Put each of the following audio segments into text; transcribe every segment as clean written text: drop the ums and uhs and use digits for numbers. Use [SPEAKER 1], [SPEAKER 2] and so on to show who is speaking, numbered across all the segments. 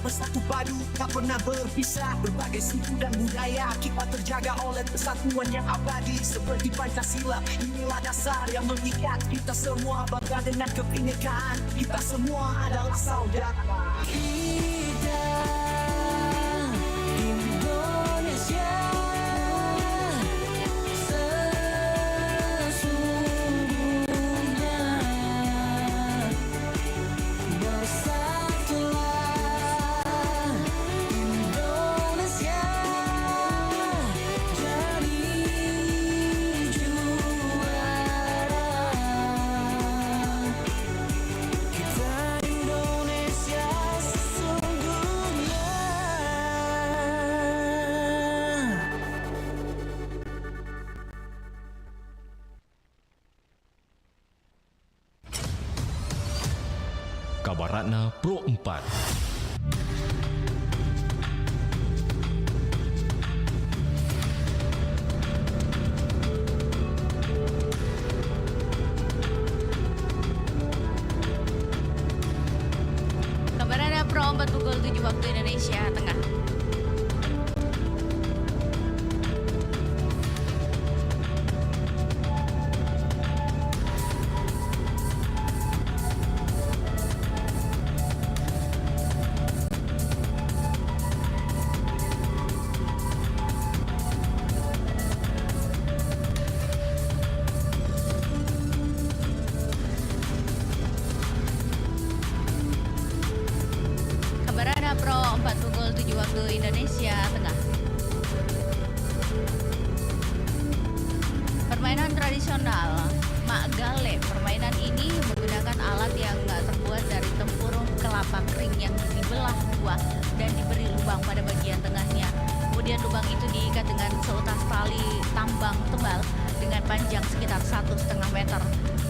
[SPEAKER 1] bersatu padu, tak pernah berpisah. Berbagai suku dan budaya kita terjaga oleh persatuan yang abadi. Seperti Pancasila, inilah dasar yang mengikat kita semua. Bangga dengan kebinekaan, kita semua adalah saudara. Kita Indonesia sesungguhnya. Bersatulah Indonesia, jadi juara. Kita Indonesia sesungguhnya.
[SPEAKER 2] Kabaratna Pro 4.
[SPEAKER 3] Kabarana Pro 4 pukul 7 waktu Indonesia Tengah. Kabarana Pro 4 pukul 7 waktu Indonesia Tengah. Permainan tradisional Mak Gale. Permainan ini menggunakan alat yang terbuat dari tempurung kelapa kering yang dibelah dua dan diberi lubang pada bagian tengahnya. Kemudian lubang itu diikat dengan seutas tali tambang tebal dengan panjang sekitar 1,5 meter.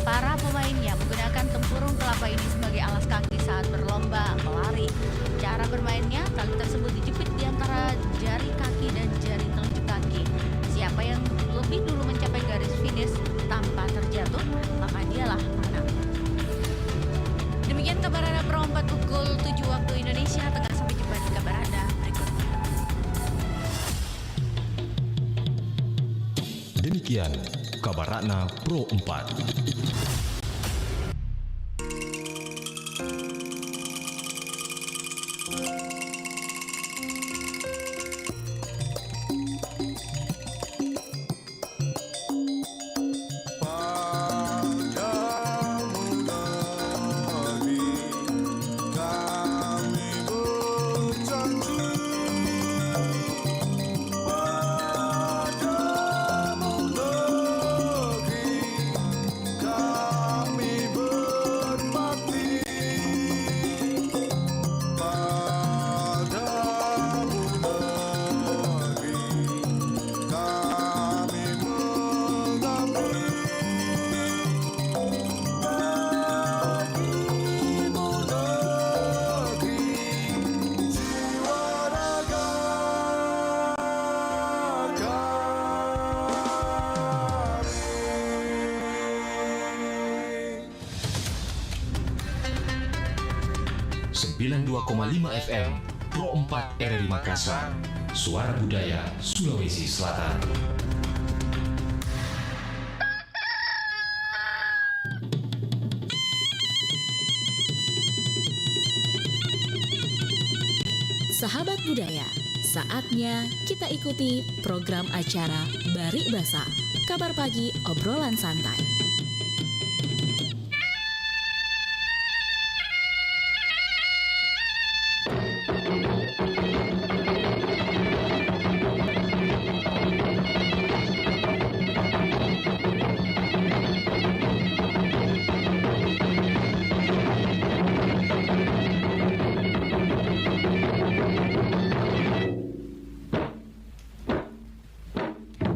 [SPEAKER 3] Para pemainnya menggunakan tempurung kelapa ini sebagai alas kaki saat berlomba melari. Cara bermainnya, tali tersebut dijepit di antara jari kaki dan jari telunjuk kaki. Siapa yang lebih dulu mencapai garis finish tanpa terjatuh, maka dialah menang. Demikian Kabarana Pro 4 pukul 7 waktu Indonesia Tengah. Sampai jumpa di Kabarana berikutnya.
[SPEAKER 2] Demikian Kabaratna Pro 4. 92,5 FM Pro 4 RRI Makassar. Suara Budaya Sulawesi Selatan.
[SPEAKER 4] Sahabat budaya, saatnya kita ikuti program acara Barik Basa, kabar pagi obrolan santai.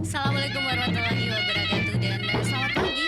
[SPEAKER 3] Assalamualaikum warahmatullahi wabarakatuh dan selamat pagi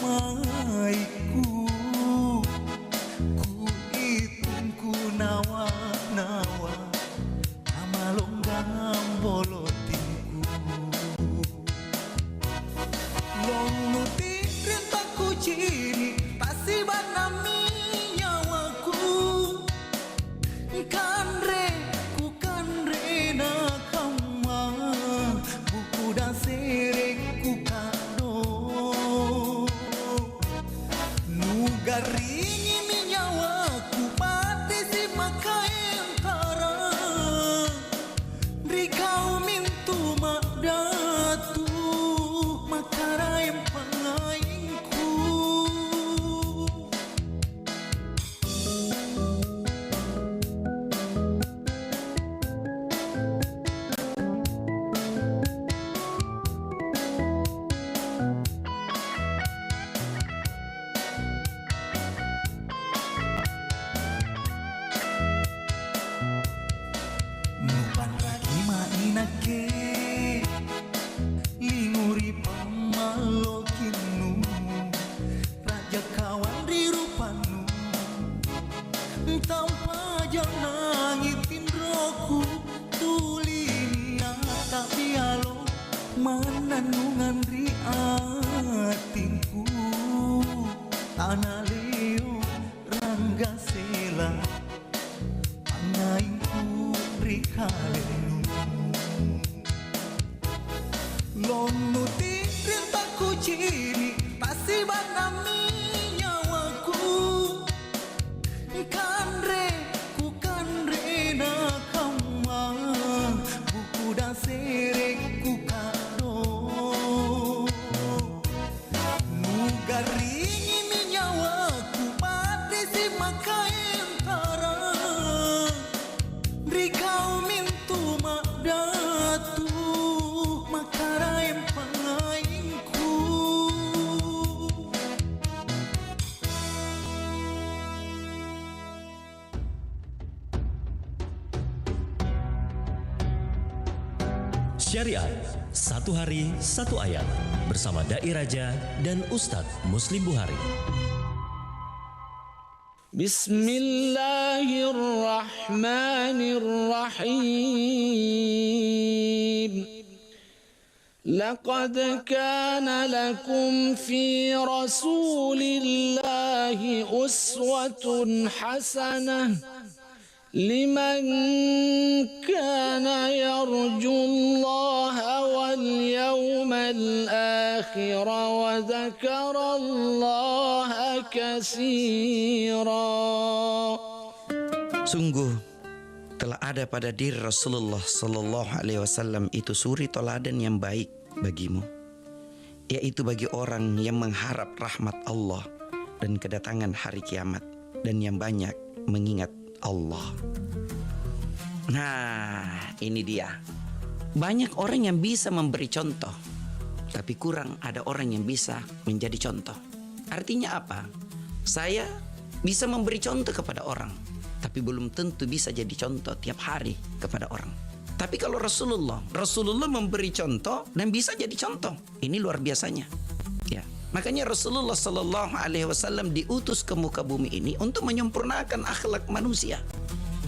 [SPEAKER 5] pamaiku, ku hitung ku nawa-nawa amalonggam bolotinku. Long nuti rentaku ciri pasti banami nyawaku, kanre ku kanre nakama buku dan sereku kado nugaringi minyawaku pati si makaentara rikau mintu madatu makara yang pangainku. Nupan lagi mainake linguri pamalokinu raja kawan di rupanu tanpa janangitin roku tulinia tapi alo mananungan ri atinku tanah leo rangga sela angainku rikalenu lonuti rintaku ciri pasti banami nyawaku, kanre ku kanre nakama buku dan sereku kado nugaringi minyawaku pati si makaentara rikau mintu madatu makara yang pangainku.
[SPEAKER 6] Syariat, satu hari satu ayat bersama Dai Raja dan Ustadz Muslim Buhari.
[SPEAKER 7] Bismillahirrahmanirrahim. Laqad kana lakum fi Rasulillahi uswatun hasanah liman kana yarjullaha wal yawmal akhir wa dzakarallaha katsira.
[SPEAKER 8] Sungguh telah ada pada diri Rasulullah sallallahu alaihi wasallam itu suri teladan yang baik bagimu, yaitu bagi orang yang mengharap rahmat Allah dan kedatangan hari kiamat dan yang banyak mengingat Allah. Nah, ini dia. Banyak orang yang bisa memberi contoh, tapi kurang ada orang yang bisa menjadi contoh. Artinya apa? Saya bisa memberi contoh kepada orang, tapi belum tentu bisa jadi contoh tiap hari kepada orang. Tapi kalau Rasulullah memberi contoh dan bisa jadi contoh. Ini luar biasanya. Ya. Makanya Rasulullah sallallahu alaihi wasallam diutus ke muka bumi ini untuk menyempurnakan akhlak manusia.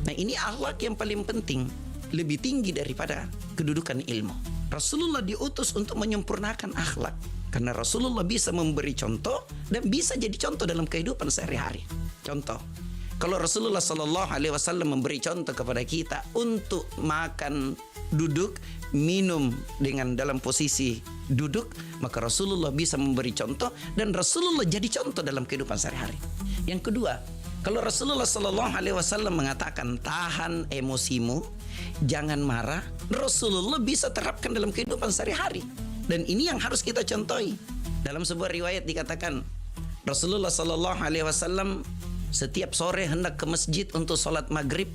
[SPEAKER 8] Nah, ini akhlak yang paling penting, lebih tinggi daripada kedudukan ilmu. Rasulullah diutus untuk menyempurnakan akhlak karena Rasulullah bisa memberi contoh dan bisa jadi contoh dalam kehidupan sehari-hari. Contoh, kalau Rasulullah sallallahu alaihi wasallam memberi contoh kepada kita untuk makan, duduk, minum dengan dalam posisi duduk, maka Rasulullah bisa memberi contoh dan Rasulullah jadi contoh dalam kehidupan sehari-hari. Yang kedua, kalau Rasulullah sallallahu alaihi wasallam mengatakan tahan emosimu, jangan marah, Rasulullah bisa terapkan dalam kehidupan sehari-hari. Dan ini yang harus kita contohi. Dalam sebuah riwayat dikatakan Rasulullah sallallahu alaihi wasallam setiap sore hendak ke masjid untuk sholat maghrib.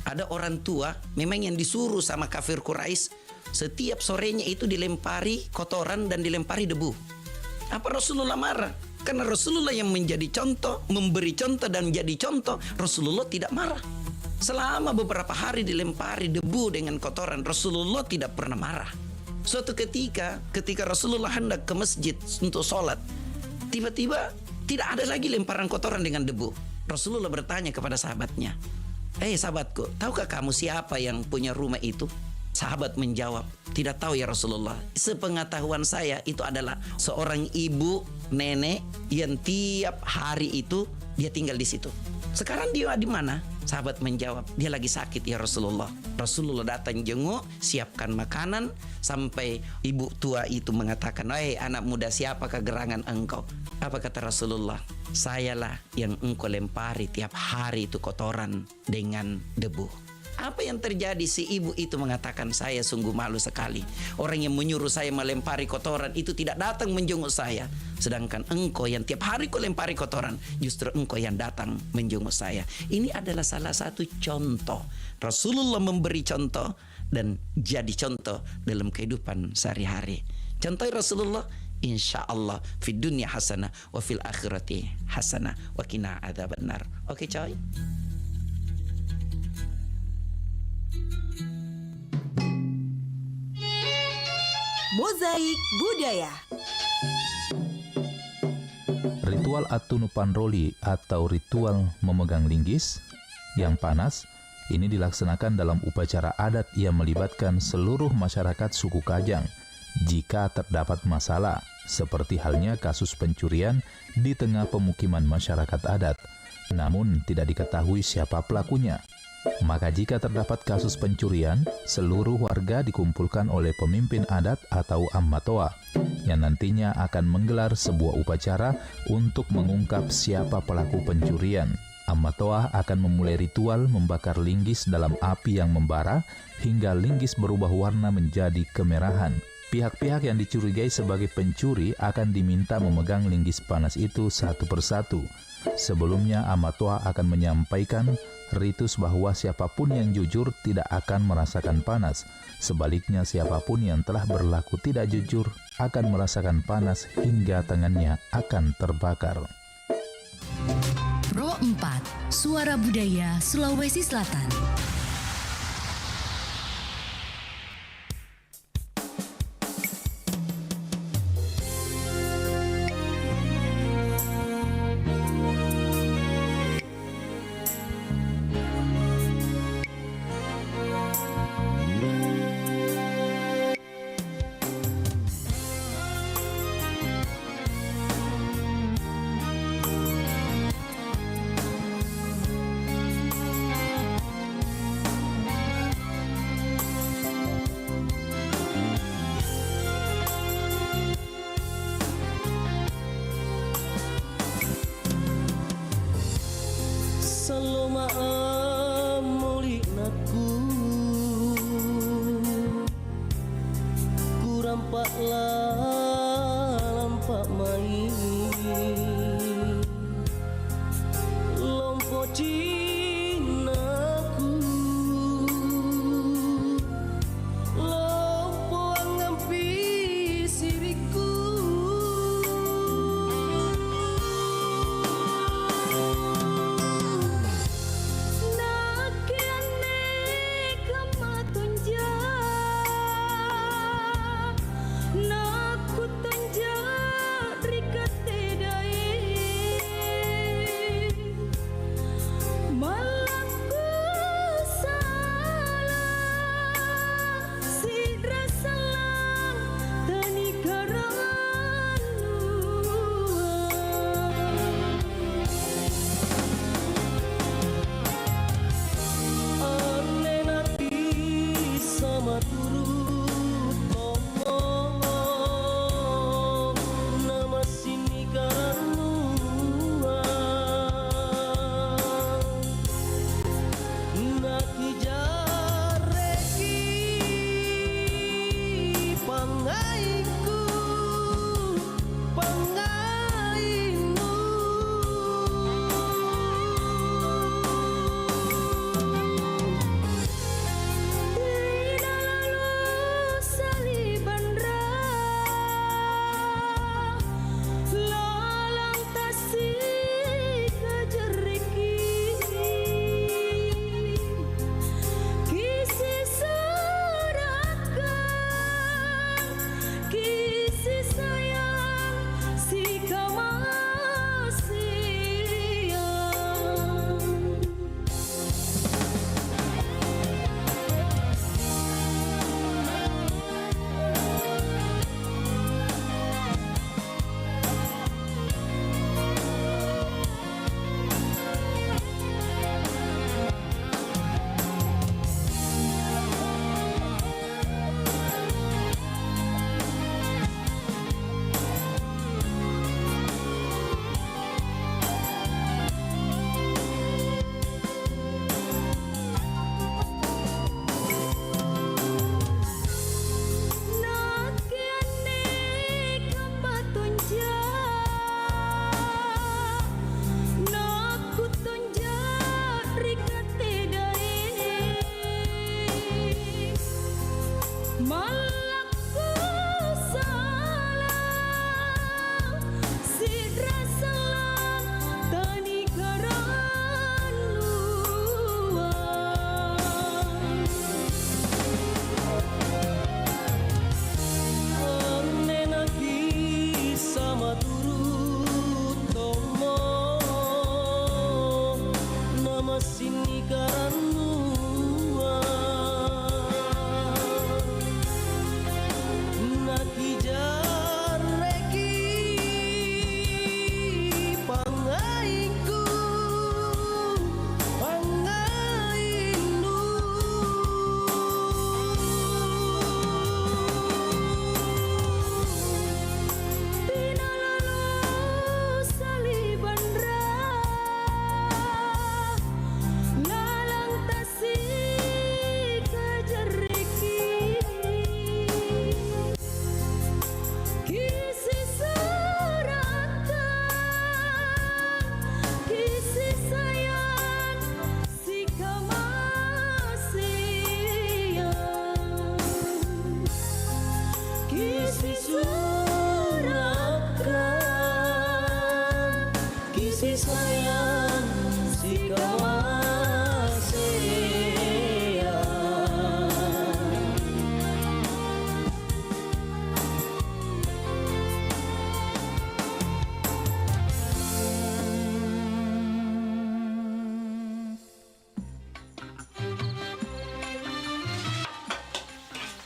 [SPEAKER 8] Ada orang tua memang yang disuruh sama kafir Quraisy, setiap sorenya itu dilempari kotoran dan dilempari debu. Apa Rasulullah marah? Karena Rasulullah yang menjadi contoh, memberi contoh dan jadi contoh, Rasulullah tidak marah. Selama beberapa hari dilempari debu dengan kotoran, Rasulullah tidak pernah marah. Suatu ketika Rasulullah hendak ke masjid untuk sholat, tiba-tiba tidak ada lagi lemparan kotoran dengan debu. Rasulullah bertanya kepada sahabatnya, sahabatku, tahukah kamu siapa yang punya rumah itu? Sahabat menjawab, tidak tahu ya Rasulullah. Sepengetahuan saya itu adalah seorang ibu nenek yang tiap hari itu dia tinggal di situ. Sekarang dia di mana? Sahabat menjawab, dia lagi sakit ya Rasulullah. Rasulullah datang jenguk, siapkan makanan, sampai ibu tua itu mengatakan, anak muda, siapakah gerangan engkau? Apa kata Rasulullah? Sayalah yang engkau lempari tiap hari itu kotoran dengan debu. Apa yang terjadi? Si ibu itu mengatakan, saya sungguh malu sekali. Orang yang menyuruh saya melempari kotoran itu tidak datang menjenguk saya. Sedangkan engkau yang tiap hari kau lempari kotoran, justru engkau yang datang menjenguk saya. Ini adalah salah satu contoh. Rasulullah memberi contoh dan jadi contoh dalam kehidupan sehari-hari. Contoh Rasulullah, insya Allah fid dunya hasanah wa fil akhirati hasanah wa qina adzabannar. Oke coy.
[SPEAKER 9] Mozaik Budaya.
[SPEAKER 10] Ritual Atunupan Roli atau ritual memegang linggis yang panas ini dilaksanakan dalam upacara adat yang melibatkan seluruh masyarakat suku Kajang jika terdapat masalah, seperti halnya kasus pencurian di tengah pemukiman masyarakat adat, namun tidak diketahui siapa pelakunya. Maka jika terdapat kasus pencurian, seluruh warga dikumpulkan oleh pemimpin adat atau ammatoa yang nantinya akan menggelar sebuah upacara untuk mengungkap siapa pelaku pencurian. Ammatoa akan memulai ritual membakar linggis dalam api yang membara hingga linggis berubah warna menjadi kemerahan. Pihak-pihak yang dicurigai sebagai pencuri akan diminta memegang linggis panas itu satu persatu. Sebelumnya, ammatoa akan menyampaikan ritus bahwa siapapun yang jujur tidak akan merasakan panas. Sebaliknya, siapapun yang telah berlaku tidak jujur akan merasakan panas hingga tangannya akan terbakar.
[SPEAKER 11] Pro 4, Suara Budaya Sulawesi Selatan.
[SPEAKER 5] Saloma amulinaku kurampaklah lampak mai lompo cinaku lompo ngampi siriku
[SPEAKER 9] No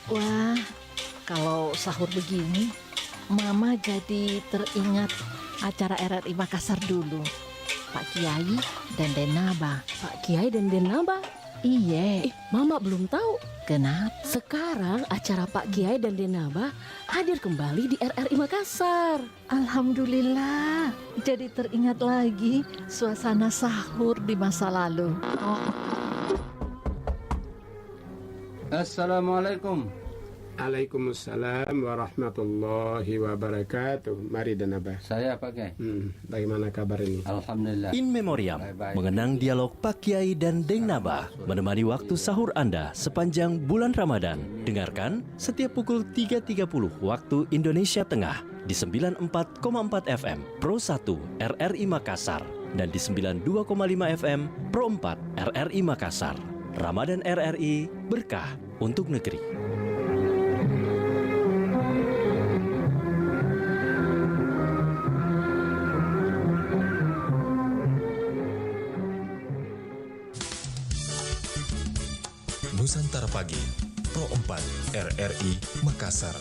[SPEAKER 12] Wah, kalau sahur begini, Mama jadi teringat acara RRI Makassar dulu. Pak Kiai dan Denaba.
[SPEAKER 13] Pak Kiai dan Denaba?
[SPEAKER 12] Iya.
[SPEAKER 13] Mama belum tahu.
[SPEAKER 12] Kenapa?
[SPEAKER 13] Sekarang acara Pak Kiai dan Denaba hadir kembali di RRI Makassar.
[SPEAKER 12] Alhamdulillah, jadi teringat lagi suasana sahur di masa lalu.
[SPEAKER 14] Assalamualaikum. Waalaikumsalam warahmatullahi wabarakatuh. Mari Denaba.
[SPEAKER 15] Saya Pak Kiai.
[SPEAKER 14] Bagaimana kabar ini?
[SPEAKER 15] Alhamdulillah.
[SPEAKER 6] In Memoriam, mengenang dialog Pak Kiai dan Deng Naba, menemani waktu sahur Anda sepanjang bulan Ramadan. Dengarkan setiap pukul 3.30 waktu Indonesia Tengah di 94,4 FM Pro 1 RRI Makassar dan di 92,5 FM Pro 4 RRI Makassar. Ramadan RRI, berkah untuk negeri.
[SPEAKER 2] Nusantara Pagi, Pro 4 RRI Makassar.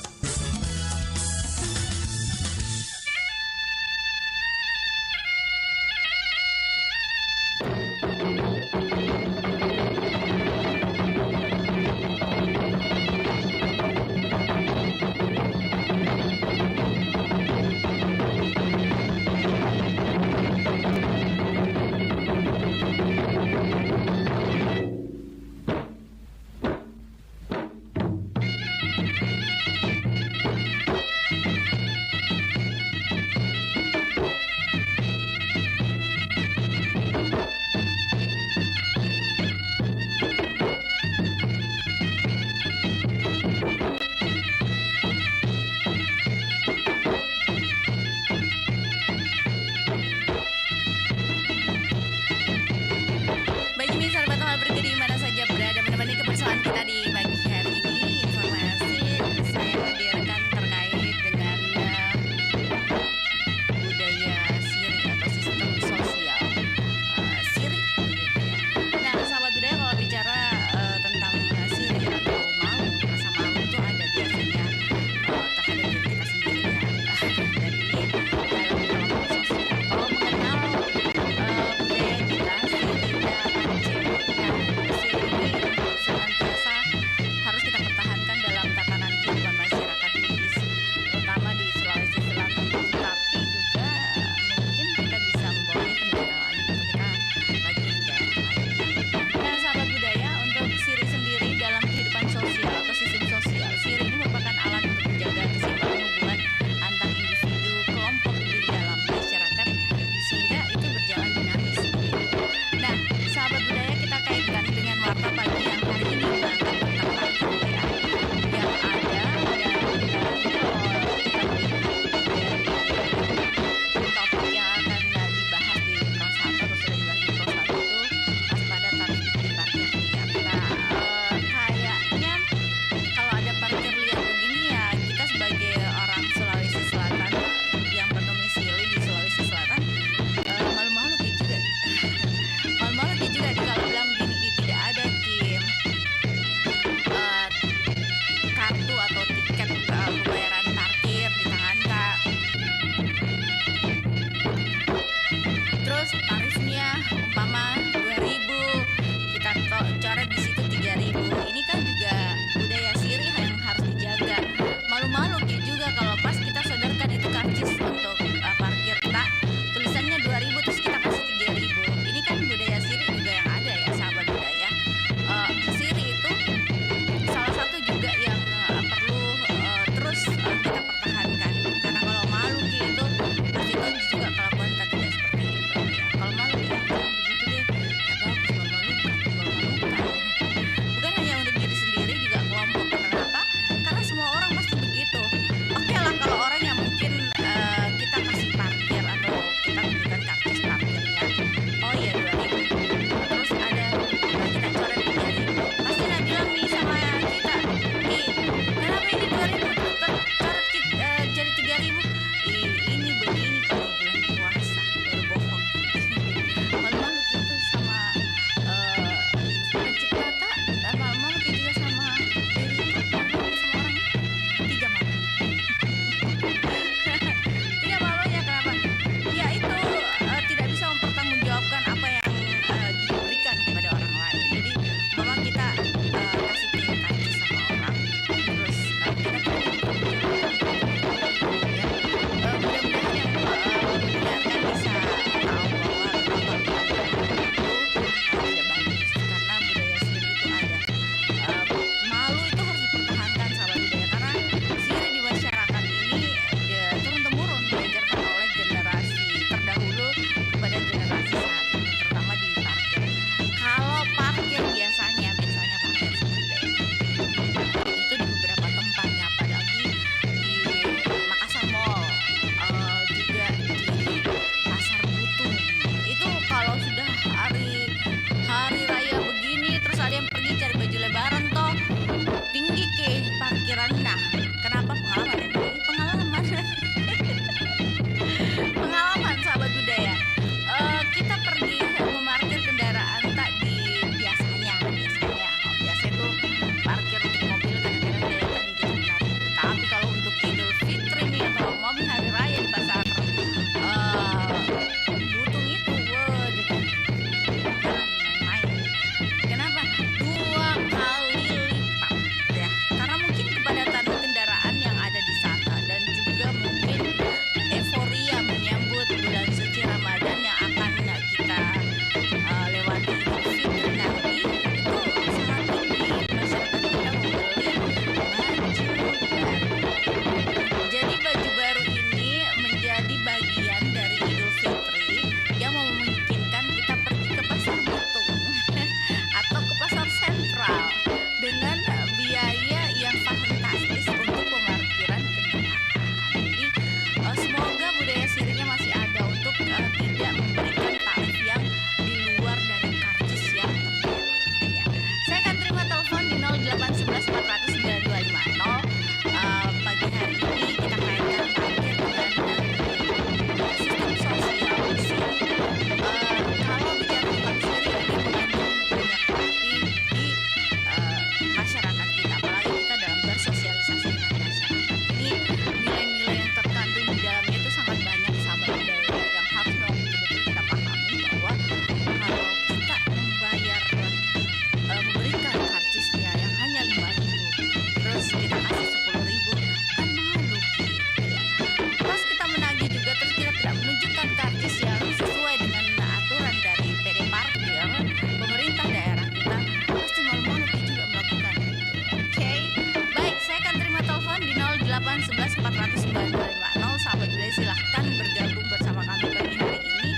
[SPEAKER 3] 0811 495 sahabat budaya silahkan bergabung bersama kami pagi hari ini.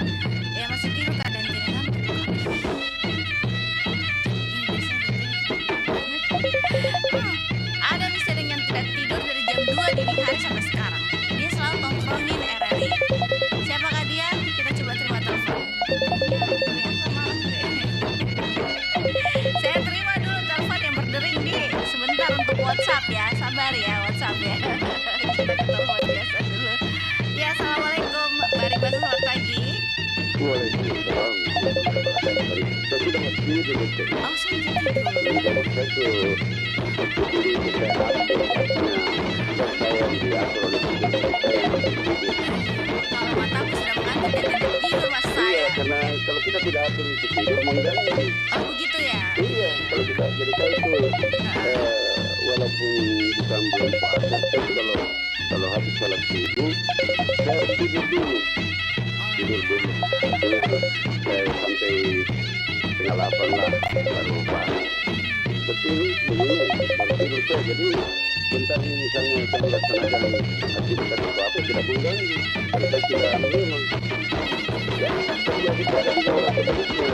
[SPEAKER 3] Ya masih tidur keadaan jenengan ada misteri yang tidak tidur dari jam 2 dini hari sampai sekarang. Dia selalu tongkrongin RRI. Siapakah dia? Kita coba terima telepon. Saya terima dulu telepon yang berdering di sebentar untuk WhatsApp ya. Sabar ya WhatsApp ya. Kita ke telepon biasa dulu. Ya, assalamualaikum Bari Basa, selamat pagi.
[SPEAKER 15] Waalaikumsalam. Saya sudah masih tidur.
[SPEAKER 3] Oh, sudah tidur. Kalau mataku sudah mengantuk dan tidak tidur mas saya.
[SPEAKER 15] Iya, karena kalau kita tidak atur itu tidur mengganggu.
[SPEAKER 3] Oh begitu ya?
[SPEAKER 15] Iya, kalau kita jadi saya itu walaupun bukan bulan puasa, tapi kalau habis sholat subuh saya harus tidur dulu. Tidur dulu. Saya sampai 7:30 lah baru bangun. Tapi begini, baru tidur saya. Jadi bentar ini misalnya saya melaksanakan aktivitas apa tidak mengganggu. Kalau saya tidak memang ya, terjadi pada di bawah sebaliknya.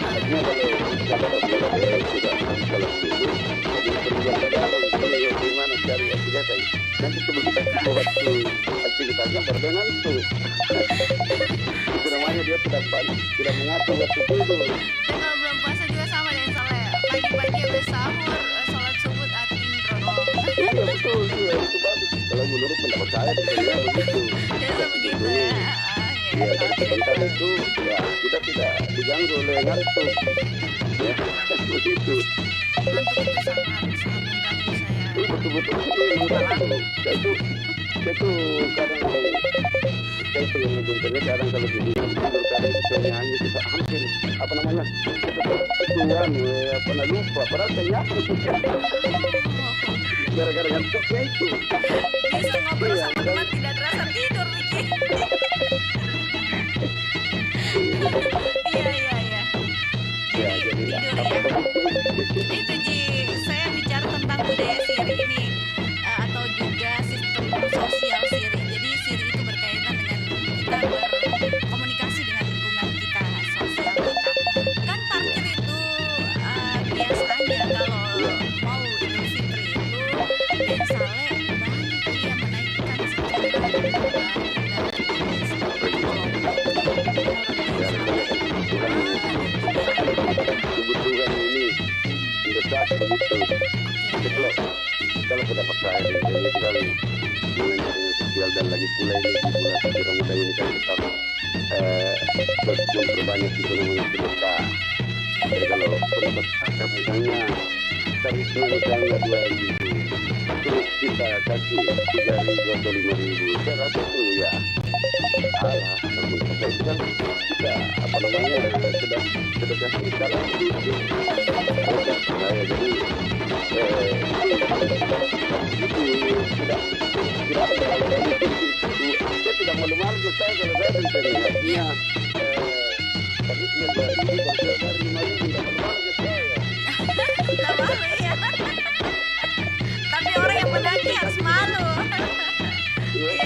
[SPEAKER 15] Artinya kalau saya sudah sholat subuh, jadi berbuat dalam bagaimana cari aktivitas. Nanti sebelum kita buat aktivitasnya berdengar itu. Itu namanya dia tidak mengatur waktu tidur.
[SPEAKER 3] Kalau belum puasa juga sama dengan saya. Pagi-pagi habis sahur, sholat subuh intro.
[SPEAKER 15] Iya betul, iya itu bagus. Kalau menurut pendapat saya sebenarnya begitu.
[SPEAKER 3] Biasa begitu ya.
[SPEAKER 15] Iya, tapi sebentar itu ya kita tidak diganggu oleh ngantuk. Ya, begitu.
[SPEAKER 3] Ngantuk itu sangat mengganggu saya.
[SPEAKER 15] Betul-betul itu mengganggu. Saya tuh kadang saya tuh yang ngejungkirnya kadang kalau tidur kadang saya nyanyi itu hampir apa namanya pernah lupa padahal saya nyapu gara-gara ngantuknya itu.
[SPEAKER 3] Bisa ngobrol sama teman tidak terasa tidur Miki. Iya.
[SPEAKER 15] Ya, jadi
[SPEAKER 3] tidur ya. Itu Ji, saya bicara tentang budaya Siri ini atau juga sistem sosial Siri. Jadi Siri itu berkaitan dengan kita berkomunikasi dengan lingkungan kita, sosial kita. Kan parkir itu biasanya kalau mau Idul Fitri itu Densale banyak yang menaikkan
[SPEAKER 15] kebutuhan ini mendesak begitu. Kalau pendapat saya ini kan hubungannya sosial dan lagi pula ini di bulan suci Ramadan ini kan tetap memperbanyak itu namanya sedekah. Jadi kalau pendapat saya misalnya tarifnya misalnya 2.000, terus kita kasih 3.000 atau 5.000, saya rasa itu ya salah. Namun saya itu kan kita apa namanya sedekah kita lah itu saya jadi saya tidak malu-malu saya kalau saya artinya tarifnya 2.000 dari 5.000 tidak malu-malu saya.
[SPEAKER 3] Tidak malu ya. Tapi orang yang menagih harus malu. Iya.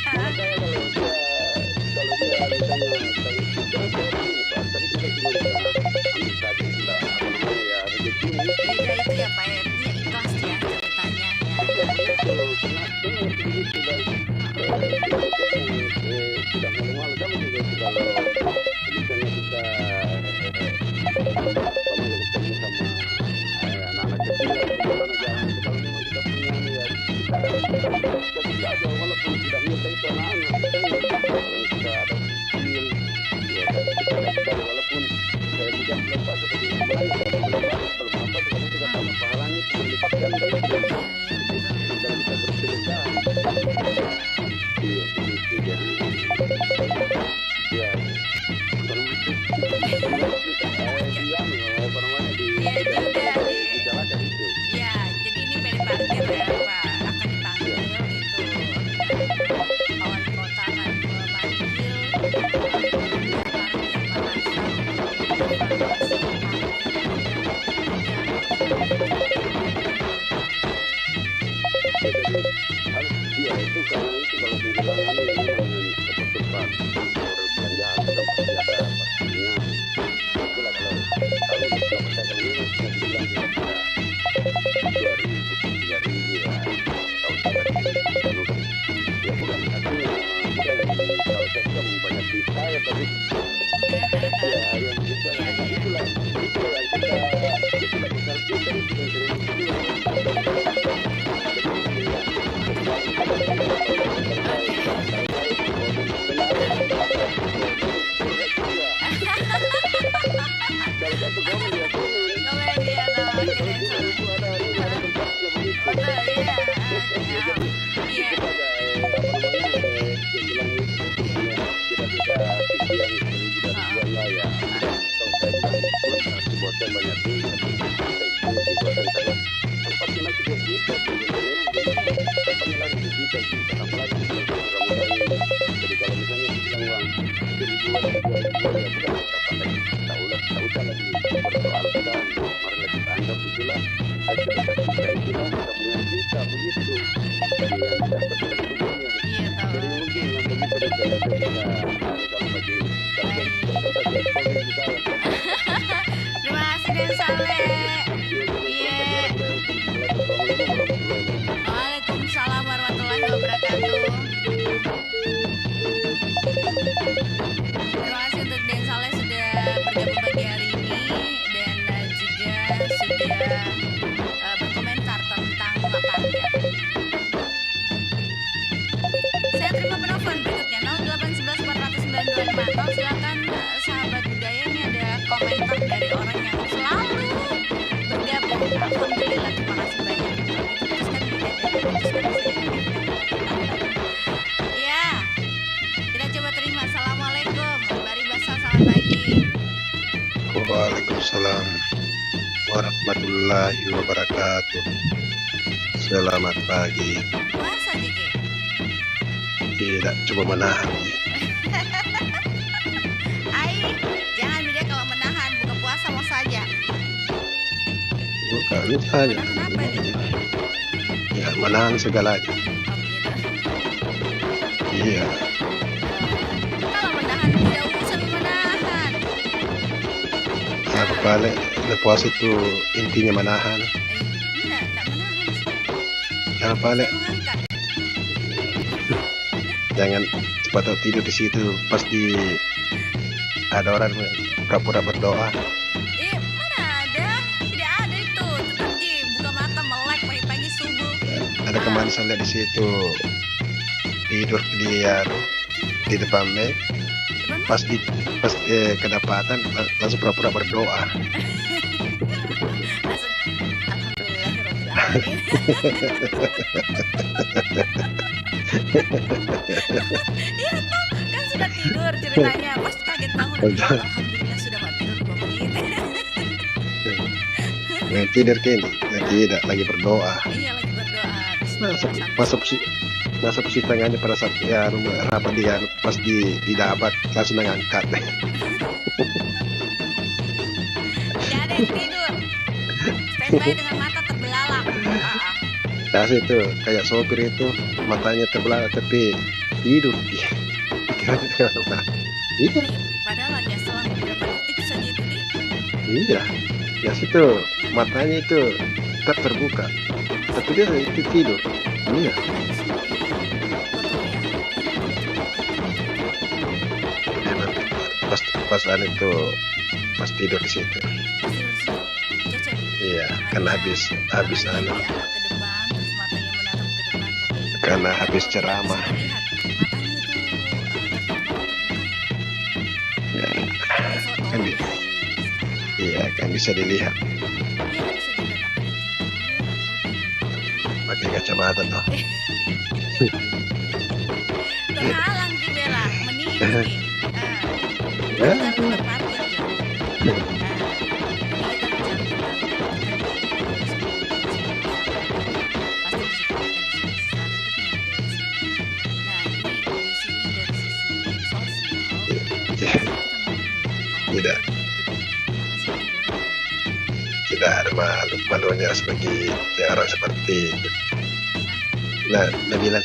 [SPEAKER 15] Kalau dia
[SPEAKER 3] beda itu ya Pak, dia ikhlas ya ceritanya ya.
[SPEAKER 15] Tidak malu-malu kamu juga kalau misalnya kita ketemu sama anak-anak kecil kalau memang kita punya ya kita kasih aja walaupun tidak minta itu anak-anak kita ada kecil ya kita walaupun saya bukan lepas seperti yang lain kalau mampu kita juga sama pahalanya itu melipatkan dari kita bisa bersedekah iya begitu ya
[SPEAKER 3] ya jadi ini PD parkir ya Pak akan dipanggil itu wali kota akan memanggil
[SPEAKER 15] Iya itu karena itu kalau dibilang ini memang cepat belanjaan itu kan pasti ada pastinya. Itulah kalau percaya ini bisa dibilang kira-kira 2.000 3.000 ya. Tahu saya ya bukan artinya bukan kalau saya sudah banyak di saya tapi ya yang kita itulah yang
[SPEAKER 3] Terima kasih Den Saleh. Waalaikumsalam warahmatullahi wabarakatuh. Terima kasih untuk Den Saleh sudah bergabung pagi hari ini dan juga sudah berkomentar tentang lapaknya. Saya terima penelpon berikutnya 0811 495. Silakan sahabat budaya, ini ada komentar dari orang yang selalu bergabung. Alhamdulillah, terima kasih banyak. Ya, kita coba terima. Assalamualaikum, Bari Basa, selamat pagi.
[SPEAKER 16] Waalaikumsalam warahmatullahi wabarakatuh. Selamat pagi.
[SPEAKER 3] Puasa Jiki?
[SPEAKER 16] Tidak, coba menahan.
[SPEAKER 3] Jangan beda kalau menahan, buka puasa mau saja.
[SPEAKER 16] Bukan saja.
[SPEAKER 3] Menahan apa nih?
[SPEAKER 16] Ya, menahan segalanya. Iya.
[SPEAKER 3] Kalau menahan tidak usah menahan.
[SPEAKER 16] Aku balik, puasa itu intinya menahan.
[SPEAKER 3] Enggak menahan.
[SPEAKER 16] Jangan balik. Jangan cepat tidur di situ, pasti ada orang pura-pura berdoa.
[SPEAKER 3] Mana ada? Tidak ada itu. Tetap buka mata melek pagi-pagi subuh.
[SPEAKER 16] Ada kemarin saya lihat di situ tidur di depan Mac. Pas kedapatan langsung pura-pura berdoa.
[SPEAKER 3] Iya toh, kan sudah tidur ceritanya. Pas kaget bangun, alhamdulillah sudah gak tidur 2 menit.
[SPEAKER 16] Tidur kini, tidak lagi berdoa.
[SPEAKER 3] Iya lagi berdoa.
[SPEAKER 16] Masa posisi tangannya pada saat ya rapat dia pas didapat langsung ngangkat.
[SPEAKER 3] Tidak ada yang tidur. Standby dengan mata terbelalak.
[SPEAKER 16] Nah itu kayak sopir itu matanya terbelalak tapi tidur dia. Pikirannya kenapa? Iya.
[SPEAKER 3] Padahal hanya selang beberapa detik saja itu nih.
[SPEAKER 16] Iya. Ya situ matanya itu tetap terbuka. Tapi dia itu tidur. Iya. Pas itu pas tidur di situ. Iya, karena habis ceramah. Ya, kan bisa dilihat. Pakai kacamata toh.
[SPEAKER 3] Terhalang Kibela, meninggi.
[SPEAKER 16] Tidak ada malunya sebagai orang seperti itu. Nah bilang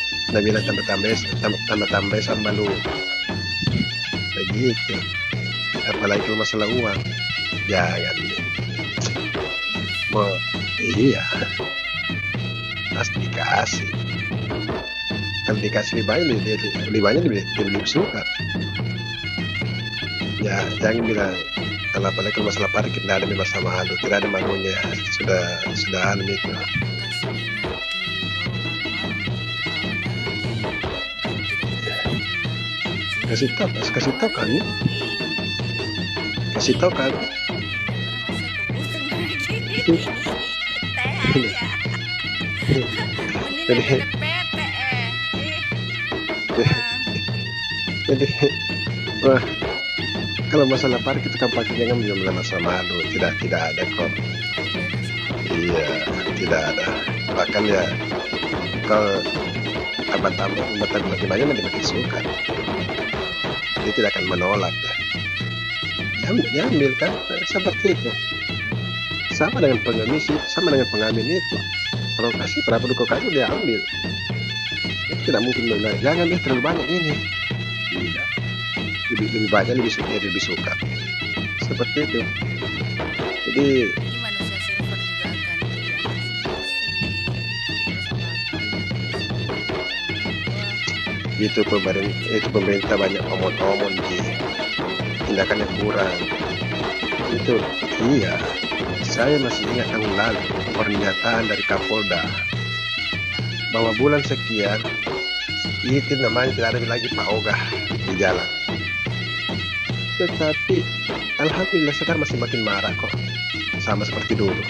[SPEAKER 16] tambah sambal lu begitu, apalagi kalau masalah uang jangan mau iya pasti dikasih, kalau dikasih lebih banyak lebih suka. Ya jangan bilang kalau apalagi kalau masalah parkir tidak ada masalah malu, tidak ada malunya, sudah anu itu. Kasih tahu kan jadi wah, kalau masalah parkir itu kan parkirnya kan belum masalah malu, tidak ada kok. Iya, tidak ada. Bahkan ya kalau tambah lebih banyak nanti makin suka. Dia tidak akan menolak. Ya ambil kan seperti itu. Sama dengan pengemis itu, sama dengan pengamen itu. Kalau kasih berapa kau kasih dia ambil. Itu tidak mungkin bilang jangan deh terlalu banyak ini. Tidak. Lebih banyak lebih suka. Seperti itu. Jadi itu pemerintah banyak omong-omong di tindakannya kurang. Itu iya. Saya masih ingat tahun lalu pernyataan dari Kapolda bahwa bulan sekian itu namanya tidak ada lagi Pak Ogah di jalan. Tetapi alhamdulillah sekarang masih makin marah kok, sama seperti dulu.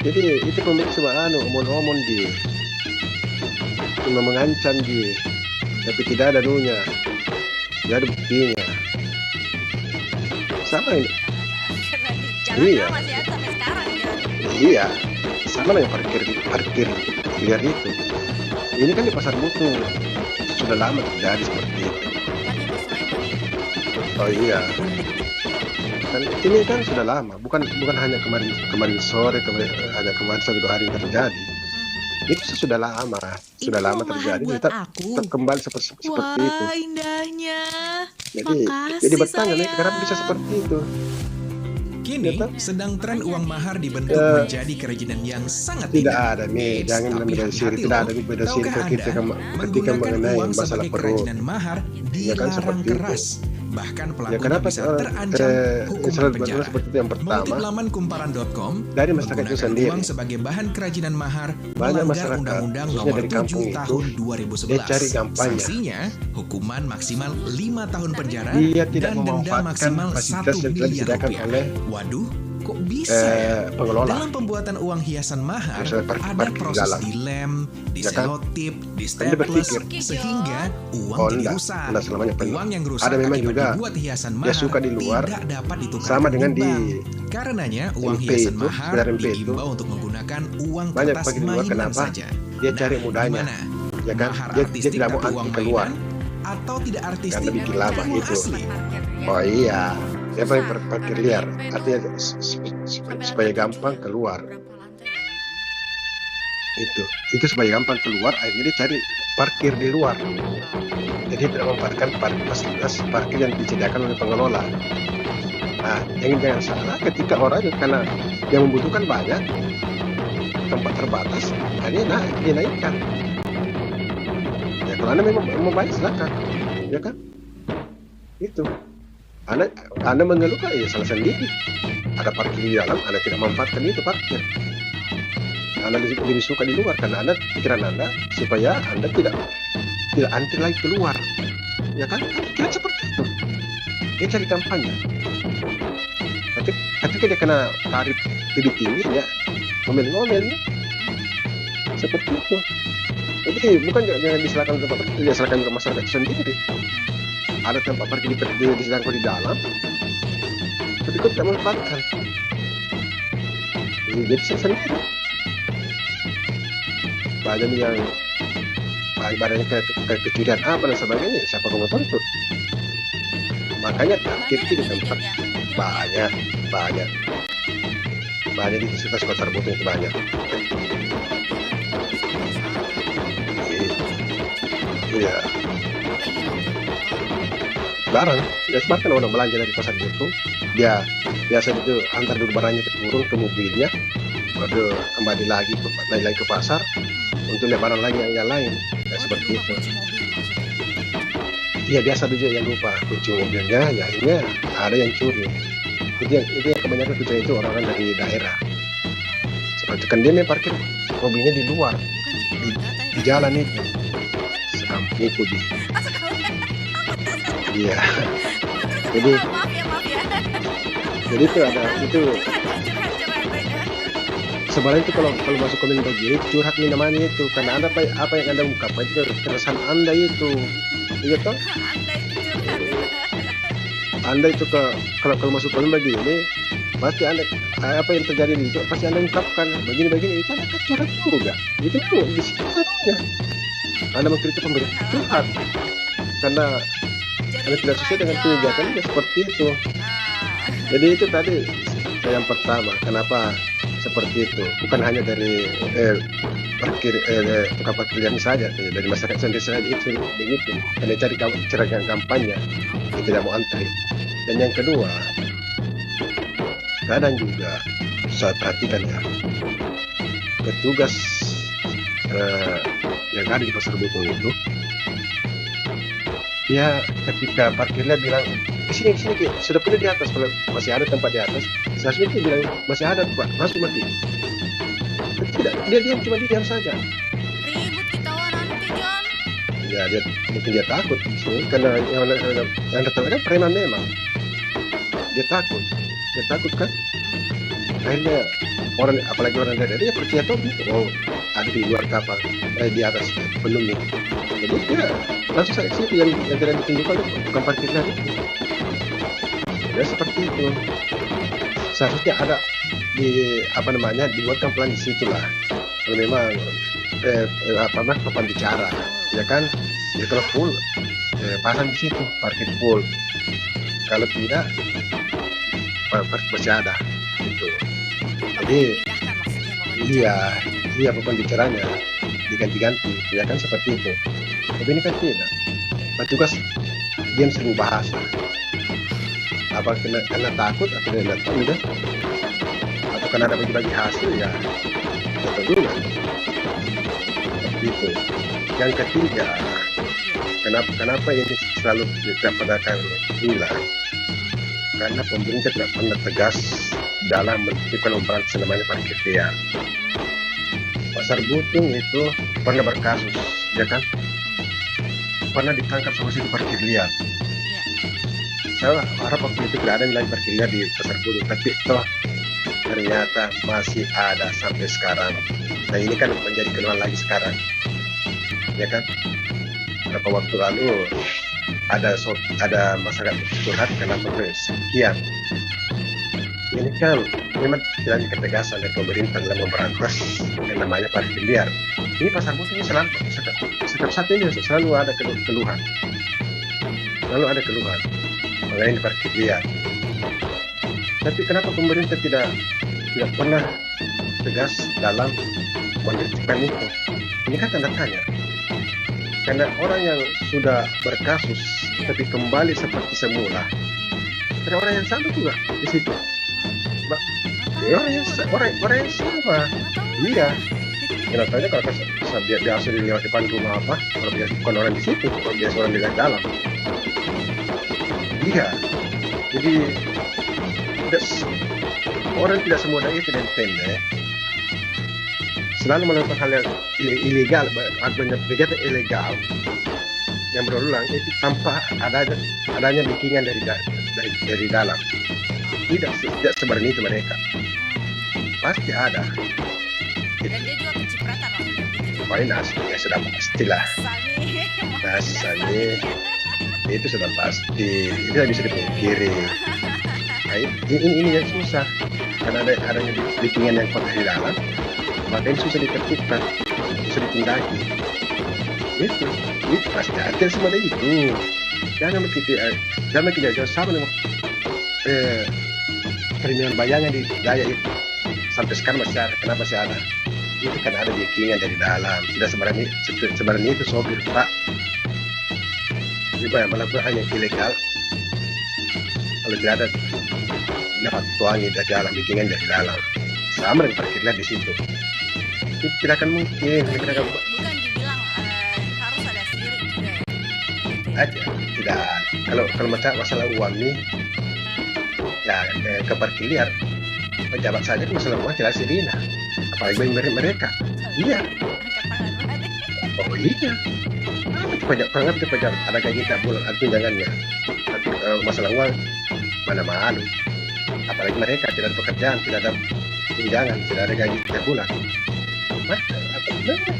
[SPEAKER 16] Jadi itu pemerintah cuma omong-omong di cuma mengancam dia, tapi tidak ada dunia, tidak ada buktinya. Sama ini. Iya. Iya. Sama dengan parkir liar itu. Ini kan di pasar Butuh sudah lama terjadi seperti itu. Oh iya. Kan ini kan sudah lama, bukan hanya kemarin sore, hanya kemarin 1-2 hari terjadi. Itu sudah lama terjadi. Tetap kembali seperti itu.
[SPEAKER 9] Indahnya.
[SPEAKER 16] Jadi bertanya nih, kenapa bisa seperti itu?
[SPEAKER 17] Kini sedang tren uang mahar dibentuk menjadi kerajinan yang sangat
[SPEAKER 16] tidak ada nih, jangan beda siri, tidak ada beda siri ketika mengenai masalah perut.
[SPEAKER 17] Ya kan seperti keras. Bahkan pelaku bisa terancam hukuman penjara.
[SPEAKER 16] Seperti itu yang pertama.
[SPEAKER 17] Mengutip laman kumparan.com,
[SPEAKER 16] dari masyarakat itu sendiri,
[SPEAKER 17] uang sebagai bahan kerajinan mahar
[SPEAKER 16] banyak
[SPEAKER 17] melanggar Undang-Undang Nomor 7 Tahun 2011.
[SPEAKER 16] Cari kampanye.
[SPEAKER 17] Sanksinya hukuman maksimal 5 tahun penjara
[SPEAKER 16] dan
[SPEAKER 17] denda maksimal 1 miliar rupiah. Waduh, kok bisa
[SPEAKER 16] pengelola.
[SPEAKER 17] Dalam pembuatan uang hiasan mahar ada proses dilem, diselotip, distaples, sehingga uang jadi rusak. Uang yang rusak akibat dibuat hiasan mahar
[SPEAKER 16] suka di luar,
[SPEAKER 17] tidak dapat ditukar
[SPEAKER 16] sama dengan di
[SPEAKER 17] karenanya uang hiasan mahar diimbau untuk menggunakan uang kertas mainan saja.
[SPEAKER 16] Dia cari mudahnya, ya kan? Dia tidak mau anti keluar
[SPEAKER 17] atau tidak artistik
[SPEAKER 16] karena bikin lama itu. Oh iya. Dia paling parkir liar, artinya supaya gampang keluar. Itu supaya gampang keluar, akhirnya dia cari parkir di luar. Jadi tidak memanfaatkan fasilitas parkir yang disediakan oleh pengelola. Nah, jangan salah, ketika orang karena yang membutuhkan banyak, tempat terbatas, akhirnya dinaikkan. Ya kalau Anda memang baik, silakan, ya kan? Itu. Anda mengeluhkan ya salah sendiri. Ada parkir di dalam, Anda tidak memanfaatkan itu parkir. Anda lebih suka di luar karena pikiran Anda supaya Anda tidak antri lagi keluar. Ya kan? Kira seperti itu. Dia cari kampanye. Ketika dia kena tarif lebih tinggi, ya ngomel-ngomel. Seperti itu. Jadi bukan jangan diserahkan ke tempat, diserahkan ke masyarakat sendiri. Ada tempat parkir disedangkan di dalam, tapi kok tidak memanfaatkan. Jadi sendiri. Banyak yang badannya kayak kecurian apa dan sebagainya, siapa yang mau itu? Makanya parkir itu di tempat banyak di sekitar Kota Butuh itu banyak. Iya. Barang, ya sebarkan orang belanja dari pasar Butung. Dia biasa itu antar dulu barangnya turun ke mobilnya, baru kembali lagi ke pasar untuk lihat barang lagi yang lain. Ya, seperti itu. Iya biasa juga yang lupa kunci mobilnya, ya akhirnya ada yang curi. Itu yang kebanyakan kunci itu orang-orang dari daerah. Seperti kan dia parkir mobilnya di luar, di jalan itu. Sekampung itu di. Iya. Jadi itu ada itu. Sebenarnya itu kalau masuk komen begini curhat nih namanya itu, karena Anda apa yang Anda ungkapkan itu keresahan Anda itu. Iya toh? Anda itu kalau masuk komen begini pasti Anda apa yang terjadi itu pasti Anda ungkapkan begini itu Anda kan curhat juga. Itu tuh di situ saja. Anda mengkritik pemerintah curhat karena Anda tidak sesuai dengan kebijakannya seperti itu. Jadi itu tadi yang pertama, kenapa seperti itu? Bukan hanya dari tukang parkirnya saja, dari masyarakat sendiri saja itu begitu. Karena cari cara kampanye, tidak mau antri. Dan yang kedua, kadang juga saya perhatikan ya, petugas yang ada di pasar Butung itu, ya ketika parkirnya bilang sini sudah punya di atas, kalau masih ada tempat di atas seharusnya dia bilang masih ada Pak, masuk mati. Tidak, dia cuma diam saja.
[SPEAKER 3] Ribut kita orang itu John.
[SPEAKER 16] Ya dia mungkin dia takut karena yang datang preman memang dia takut kan. Akhirnya orang apalagi orang daerah dia percaya tuh ada di luar kapal di atas penuhnya. Jadi ya langsung saya situ yang tidak ditunjukkan bukan parkirnya itu. Ya seperti itu. Seharusnya ada dibuatkan pelan di situ lah. Kalau memang papan bicara, ya kan? Ya kalau full pasang di situ parkir full. Kalau tidak masih ada gitu. Jadi iya papan bicaranya diganti-ganti, ya kan seperti itu. Tapi ini kan tidak. Petugas diam 1000 bahasa. Apa karena takut atau tidak tahu ya? Atau karena ada bagi-bagi hasil ya? Atau dulu itu. Yang ketiga, kenapa ini selalu kita padakan hilang? Karena pemerintah tidak pernah tegas dalam menentukan memberantas namanya parkir liar. Pasar Butung itu pernah berkasus, ya kan? Pernah ditangkap sama situ parkir liar. Saya harap waktu itu tidak ada yang lain parkir liar di pasar Butung, tapi toh ternyata masih ada sampai sekarang. Nah ini kan menjadi keluhan lagi sekarang, ya kan? Beberapa waktu lalu ada masyarakat curhat kenapa sekian. Ini kan memang tidak ada ketegasan dari pemerintah dalam memberantas yang namanya parkir liar. Ini pasar Butung ini setiap saat ini selalu ada keluhan. Selalu ada keluhan mengenai parkir liar. Tapi kenapa pemerintah tidak pernah tegas dalam menertibkan itu? Ini kan tanda tanya. Karena orang yang sudah berkasus tapi kembali seperti semula, ada orang yang sama juga di situ. Orang yang sama. Iya. Kenapanya kalau biasa di lewat depan rumah apa? Kalau biasa bukan orang di situ, kalau biasa orang di dalam. Iya. Jadi orang tidak semudah itu dan pendek. Selalu melakukan hal yang ilegal, kegiatan ilegal yang berulang itu tanpa adanya bikinan dari dalam. Tidak sebenarnya itu mereka. Pasti ada.
[SPEAKER 3] Dan dia juga kecipratan loh.
[SPEAKER 16] Paling ya sudah pastilah. Nasanya itu sudah pasti. Itu tidak bisa dipungkiri. Nah, ini yang susah. Karena adanya bikinan yang kuat di dalam, makanya susah ditertibkan, susah ditindaki. Itu pasti ada semua itu. Jangan kita jauh sama dengan terminal bayangan di Daya itu. Sampai sekarang masih ada. Kenapa masih ada? Itu kan ada bikinan dari dalam. Tidak sebenarnya itu sopir Pak. melakukan hal yang ilegal, kalau tidak ada dapat tuangi dari dalam, bikingan dari dalam, sama dengan parkir liar di situ. Itu tidak akan mungkin.
[SPEAKER 3] Bukan dibilang harus ada sirik juga ya?
[SPEAKER 16] Aja, tidak. Kalau masalah uang nih, ya ke parkir liar, pejabat saja masalah uang tidak sirina, apalagi bagi mereka. Iya. Oh iya. Pajak banget itu pejabat. Ada gaji tak bulan, ada tunjangannya. Masalah uang mana malu. Apalagi mereka tidak ada pekerjaan, tidak ada tunjangan, tidak ada gaji tiap bulan.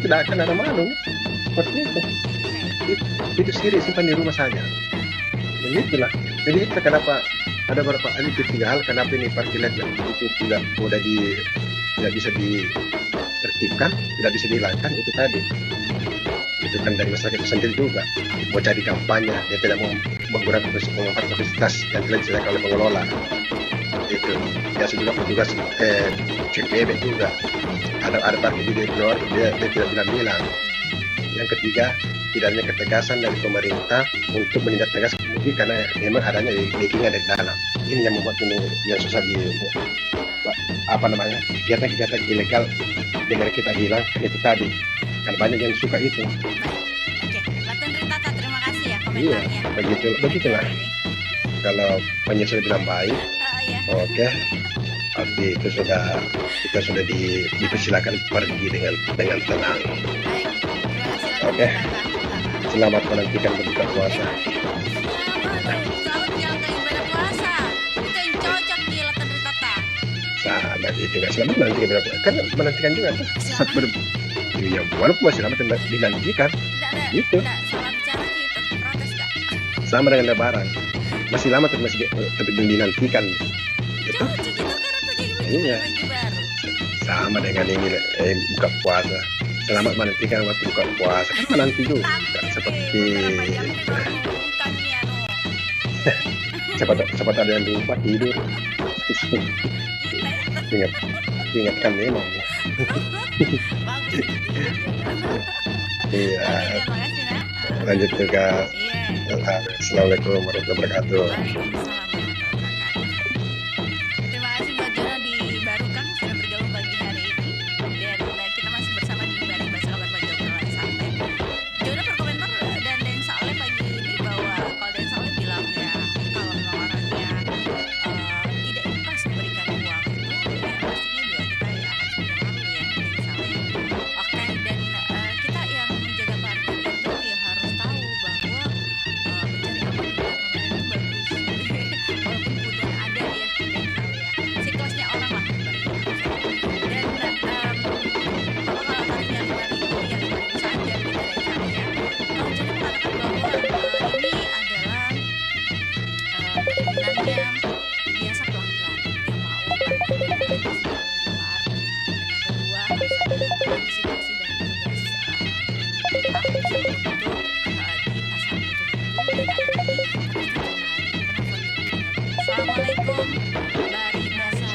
[SPEAKER 16] Tidak akan ada malu. Seperti itu sendiri simpan di rumah saja. Begitulah. Jadi itu kenapa ada beberapa itu 3 hal kenapa ini parkir liar itu tidak mudah tidak bisa ditertibkan, tidak bisa dihilangkan itu tadi. Itu kan dari masyarakat itu sendiri juga mau cari kampanye, dia tidak mau menggunakan kapasitas yang telah disediakan oleh pengelola. Itu biasa juga petugas CPB juga ada parkir di luar, dia tidak bilang. Yang ketiga, tidak adanya ketegasan dari pemerintah untuk menindak tegas kemudi karena memang adanya backing dari dalam. Ini yang membuat ini yang susah kegiatan-kegiatan ilegal dengan kita hilang itu tadi. Karena banyak yang suka itu.
[SPEAKER 3] Oke, Latan Ritata, terima kasih ya
[SPEAKER 16] Iya,
[SPEAKER 3] komentarnya.
[SPEAKER 16] begitulah. Kalau penyelesaian bilang baik, oke. Arti itu kita sudah dipersilakan pergi dengan tenang. Oke. Selamat menantikan berbuka puasa.
[SPEAKER 3] Selamat menjalankan ibadah puasa. Itu yang cocok di Latan Ritata.
[SPEAKER 16] Sama itu nggak selamat menantikan berbuka puasa. Kan menantikan juga tuh. Saat iya, walaupun masih selamat dinantikan. Itu.
[SPEAKER 3] Salah bicara gitu, protes gak?
[SPEAKER 16] Sama dengan lebaran. Masih lama tapi masih dinantikan. Itu. Iya. Sama dengan ini buka puasa. Selamat menantikan waktu buka puasa. Kan menanti juga. Seperti cepat ada yang lupa tidur. Ingatkan memang. Iya. Lanjut tugas. Assalamualaikum warahmatullahi wabarakatuh.
[SPEAKER 3] Terima kasih buat Jono di Barukang sudah bergabung pagi hari ini. Dan kita masih bersama di Bari Bahasa Kabar Pagi Obrolan Santai. Jono berkomentar dan Den Saleh pagi ini bahwa kalau Den Saleh bilang ya kalau memang orangnya tidak ikhlas memberikan uang itu ya pastinya juga kita ya harus punya malu ya Den Saleh. Oke, dan kita yang menjaga parkir itu ya harus tahu bahwa mencari aman di bulan Ramadan itu bagus. Walaupun kebutuhan ada ya Den Saleh ya. Siklusnya orang lah ibaratnya. Dan kalau tarifnya 5.000 ya 5.000 saja beda dari sana ya. Kalau Jono mengatakan bahwa ini adalah keinginannya biasa pelanggan yang mau parkir di luar. Dan yang kedua harus ada antisipasi dari petugas parkir untuk di pasar Butuh-Butuh dan ada di Assalamualaikum Bari Basa.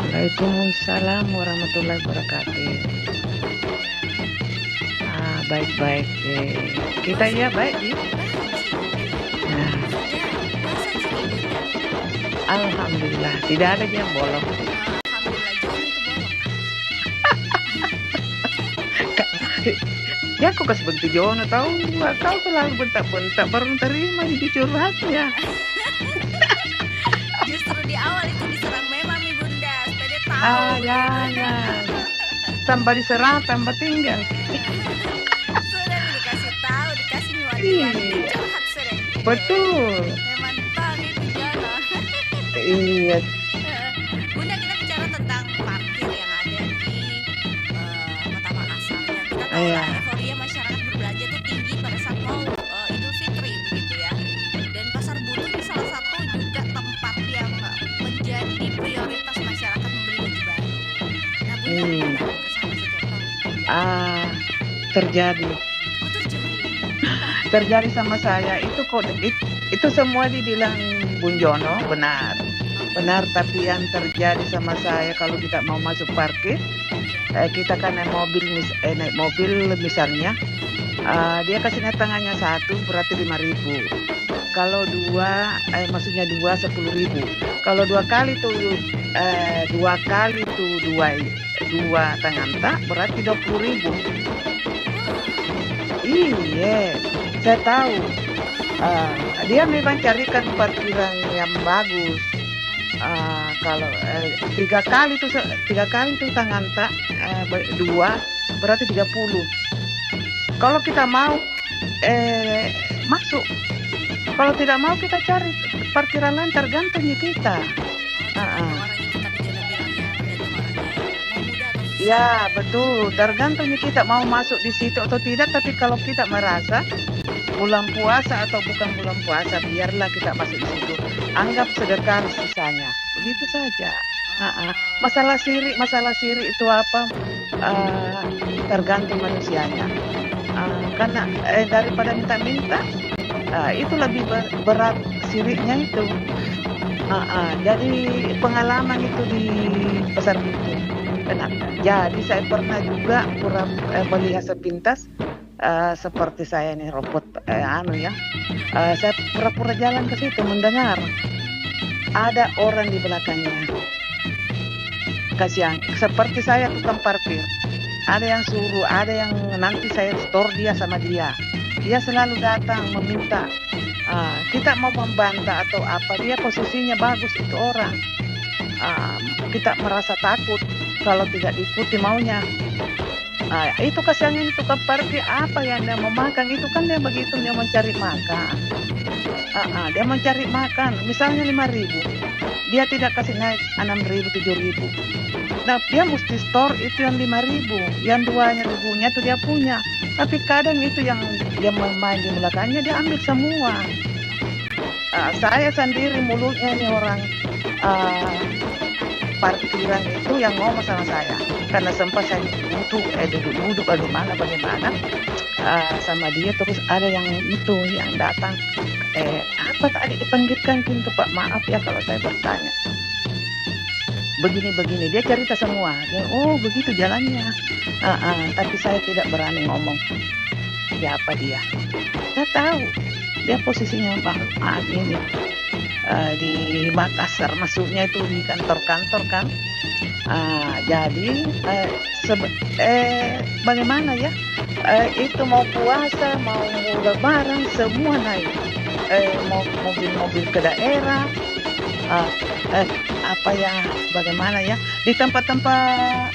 [SPEAKER 18] Waalaikumsalam warahmatullahi wabarakatuh. Baik-baik. Kita ya baik ya. Nah, alhamdulillah tidak ada yang bolong. Ya aku kasih bentuk Jono tahu, kau terlalu bentak-bentak baru terima jadi curhatnya.
[SPEAKER 3] Justru di awal itu diserang memang nih Bunda, supaya dia tahu.
[SPEAKER 18] Jangan. Tambah diserang, tambah tinggal.
[SPEAKER 3] Sudah dikasih tahu, dikasih wanti-wanti curhat sudah.
[SPEAKER 18] Betul.
[SPEAKER 3] Memang tahu itu Jono.
[SPEAKER 18] Iya.
[SPEAKER 3] Bunda, kita bicara tentang parkir yang ada di Kota Makassar. Yang kita tahu lah euforia masyarakat berbelanja tuh tinggi pada saat mau Idul Fitri begitu ya. Dan pasar Butuh ini salah satu juga tempat yang menjadi prioritas masyarakat membeli baju baru. Nah Bunda, kesana setiap tahun.
[SPEAKER 18] Terjadi. Terjadi sama saya itu semua dibilang Bung Jono benar, tapi yang terjadi sama saya kalau kita mau masuk parkir, kita kan naik mobil misalnya, Dia kasih tangannya 1 berarti 5.000. Kalau 2 maksudnya 2 10.000. Kalau 2 kali tuh 2 kali tuh 2 tangan tak berarti 20.000. Iya, saya tahu. Dia memang carikan parkiran yang bagus. Kalau 3 kali tuh tangan tak 2 berarti 30. Kalau kita mau masuk, kalau tidak mau kita cari parkiran lain tergantungnya kita. Ya betul, tergantungnya kita mau masuk di situ atau tidak. Tapi kalau kita merasa bulan puasa atau bukan bulan puasa, biarlah kita masuk di situ. Anggap sedekah sisanya, begitu saja. Masalah syirik itu apa? Tergantung manusianya. Karena daripada minta-minta, itu lebih berat syiriknya itu. Jadi pengalaman itu di pasar itu. Jadi saya pernah juga melihat sepintas seperti saya ini robot saya pura-pura jalan ke situ mendengar ada orang di belakangnya. Kasihan, seperti saya tukang parkir. Ada yang suruh, ada yang nanti saya store dia sama dia. Dia selalu datang meminta. Kita mau membantah atau apa, dia posisinya bagus itu orang. Kita merasa takut kalau tidak diikuti maunya. Itu kasihannya itu tukang parkir, apa yang dia mau makan itu kan dia begitu, dia mencari makan. Dia mencari makan, misalnya 5.000, dia tidak kasih naik 6.000, 7.000. Nah dia mesti store itu yang 5.000, yang 2.000-nya itu dia punya. Tapi kadang itu yang dia main di belakangnya dia ambil semua. Saya sendiri mulutnya ini orang parkiran itu yang ngomong sama saya, karena sempat saya duduk bagaimana sama dia, terus ada yang itu yang datang apa tadi dipanggilkan pintu, Pak maaf ya kalau saya bertanya begini dia cerita semua. Dia, oh begitu jalannya. Tapi saya tidak berani ngomong siapa dia. Saya tahu dia posisinya ini di Makassar, maksudnya itu di kantor-kantor kan. Jadi bagaimana ya, itu mau puasa mau lebaran semua naik, mau mobil-mobil ke daerah, bagaimana ya, di tempat-tempat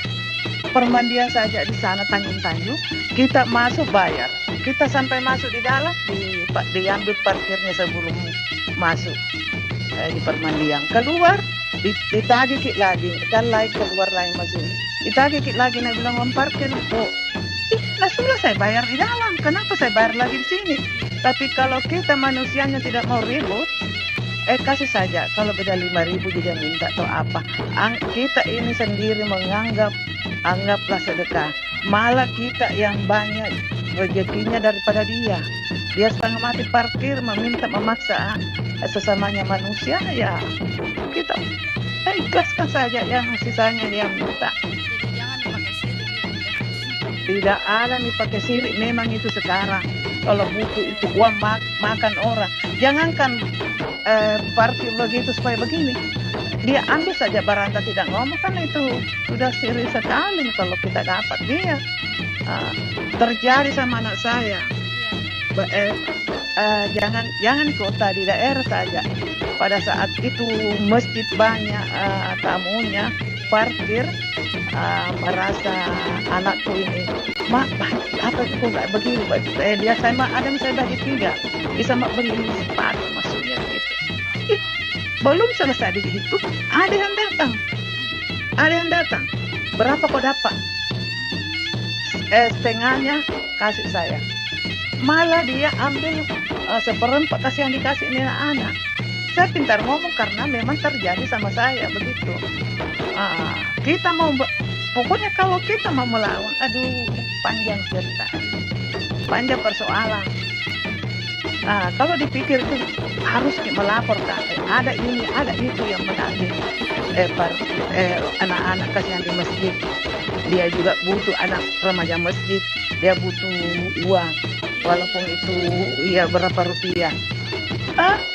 [SPEAKER 18] permandian saja di sana Tanjung-Tanjung kita masuk bayar, kita sampai masuk di dalam diambil parkirnya sebelum masuk di permandian, keluar ditagih lagi, kan lain keluar lain masuk, ditagih lagi, nah bilang parkir, sudah saya bayar di dalam, kenapa saya bayar lagi di sini? Tapi kalau kita manusianya tidak mau ribut, kasih saja, kalau beda 5.000 juga minta atau apa. Kita ini sendiri anggaplah sedekah, malah kita yang banyak rezekinya daripada dia. Dia setengah mati parkir, memaksa sesamanya manusia, ya kita ikhlaskan saja, yang sisanya dia minta. Tidak ada nih pakai sirik, memang itu sekarang. Kalau butuh itu uang makan orang, jangankan parkir begitu supaya begini. Dia ambil saja barang tidak ngomong, kan itu sudah sirik sekali kalau kita dapat dia. Terjadi sama anak saya. Jangan kota, di daerah saja. Pada saat itu masjid banyak tamunya, parkir, merasa anakku ini, mak apa itu nggak begini, dia saya ada saya bagi 3, bisa mak begini sepatu maksudnya gitu. Belum selesai dihitung, ada yang datang, berapa kau dapat? Setengahnya kasih saya, malah dia ambil seperempat kasih yang dikasih ini anak. Saya pintar ngomong karena memang terjadi sama saya begitu. Kita mau pokoknya kalau kita mau melawan, panjang cerita, panjang persoalan. Kalau dipikir itu harus melaporkan, ada ini, ada itu yang menagih anak-anak kasihan di masjid. dia juga butuh anak remaja masjid, dia butuh uang, walaupun itu berapa rupiah.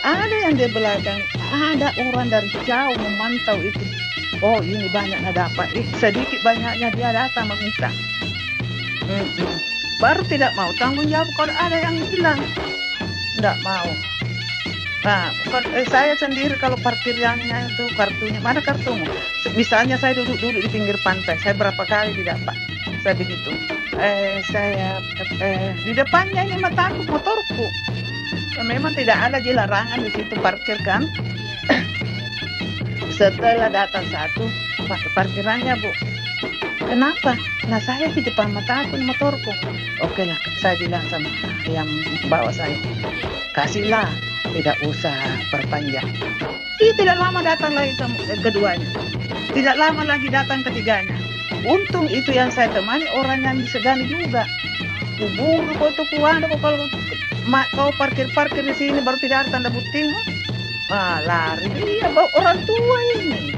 [SPEAKER 18] Ada yang di belakang, ada orang dari jauh memantau itu. Oh ini banyak nggak dapat, sedikit banyaknya dia datang meminta. Baru tidak mau tanggung jawab kalau ada yang hilang, tidak mau. Nah, saya sendiri kalau parkirnya itu kartunya, mana kartumu? Misalnya saya duduk di pinggir pantai, saya berapa kali tidak Pak? Saya begitu. Saya di depannya ini mataku motorku. Memang tidak ada larangan di situ parkir kan? Setelah datang satu parkirannya Bu, kenapa? Nah saya di depan mataku di motorku. Oke lah, saya bilang sama yang bawa saya, kasihlah, tidak usah perpanjang. Tidak lama datang lagi keduanya, tidak lama lagi datang ketiganya. Untung itu yang saya temani orang yang disegani juga. Kubur kau tuh kuanda kalau kau parkir di sini baru tidak ada tanda buktimu. Lari dia bawa orang tua ini.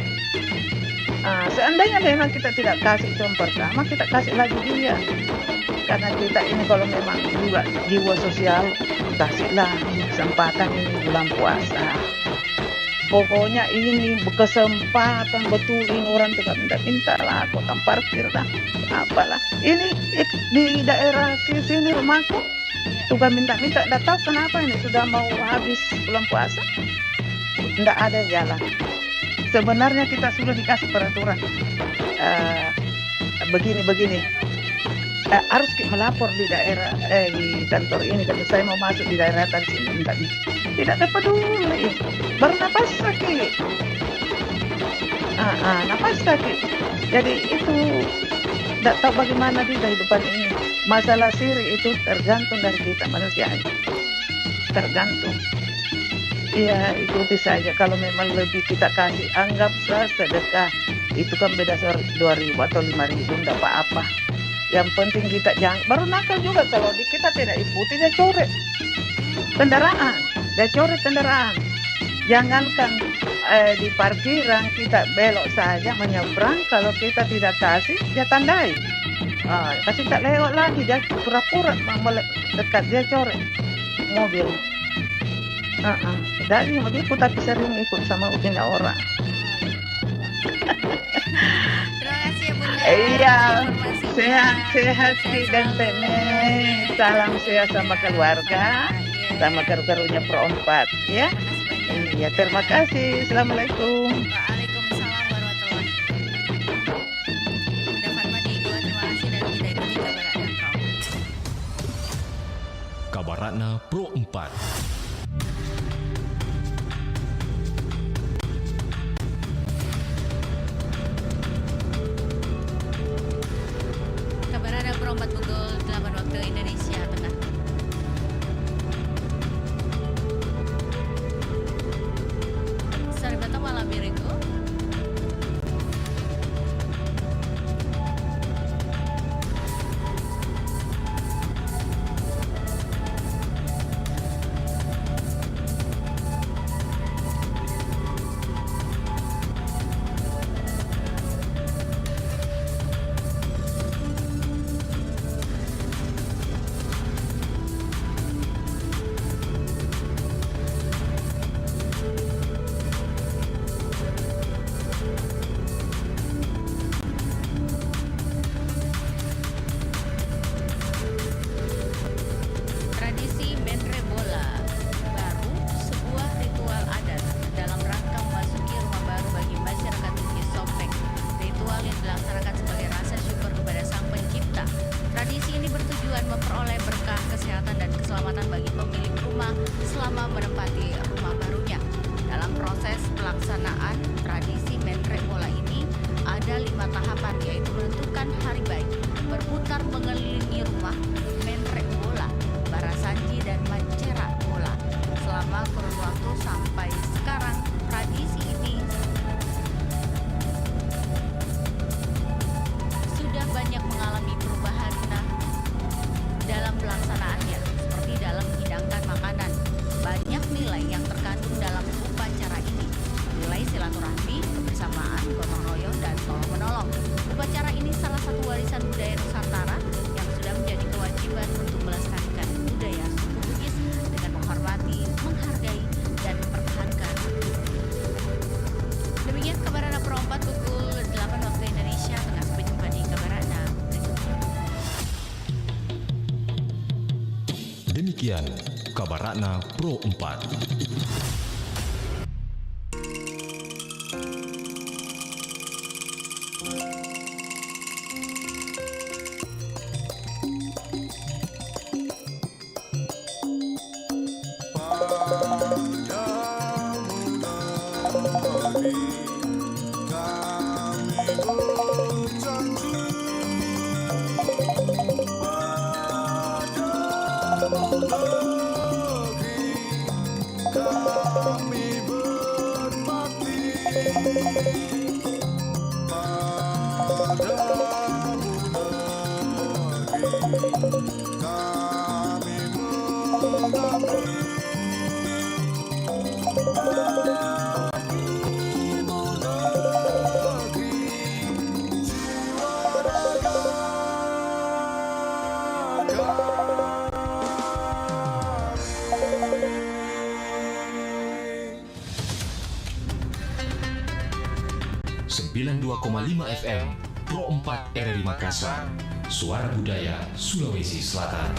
[SPEAKER 18] Seandainya memang kita tidak kasih itu yang pertama, kita kasih lagi dia. Karena kita ini kalau memang juga jiwa sosial, kasihlah kesempatan ini bulan puasa. Pokoknya ini kesempatan betulin orang tuh minta lah, kau parkir lah, apalah. Ini di daerah ke sini rumahku, tukang minta-minta, tidak tahu kenapa ini sudah mau habis bulan puasa. Tidak ada jalan. Sebenarnya kita sudah dikasih peraturan begini. Harus melapor di daerah di kantor ini kalau saya mau masuk di daerah tadi sini tidak peduli. Baru napas sakit. Napas sakit. Jadi itu tidak tahu bagaimana di kehidupan ini. Masalah siri itu tergantung dari kita manusia. Tergantung. Ya ikuti saja, kalau memang lebih kita kasih, anggap sedekah. Itu kan beda 2.000 atau 5.000, tidak apa-apa. Yang penting kita jangan, baru nakal juga kalau kita tidak ikuti, dia coret kendaraan. Jangankan di parkiran kita belok saja menyeberang, kalau kita tidak kasih, dia tandai. Kasih tak lewat lagi, dia pura-pura dekat, dia coret mobil. Dari begitu tapi sering ikut sama punya orang.
[SPEAKER 3] Terima kasih ya Bunda.
[SPEAKER 18] Iya, sehat dan tenang. Salam sehat sama keluarga, sama kerunya Pro 4 ya. Iya, terima kasih. Assalamualaikum.
[SPEAKER 3] Waalaikumsalam warahmatullahi wabarakatuh. Bunda Fatma di Goa, terima kasih dan kita ikuti
[SPEAKER 2] Kabar Ratna Pro 4.
[SPEAKER 3] Perompat pukul 8 waktu Indonesia Tengah. Saribata malam minggu. salah satu warisan budaya Nusantara yang sudah menjadi kewajiban untuk melestarikan budaya suku Bugis dengan menghormati, menghargai, dan mempertahankan. Demikian kabar Rana Pro 4 pukul 8 waktu Indonesia Tengah. Sampai jumpa di kabar Rana berikutnya.
[SPEAKER 2] Demikian kabar Rana Pro 4. FM Pro 4 RRI Makassar, Suara Budaya Sulawesi Selatan.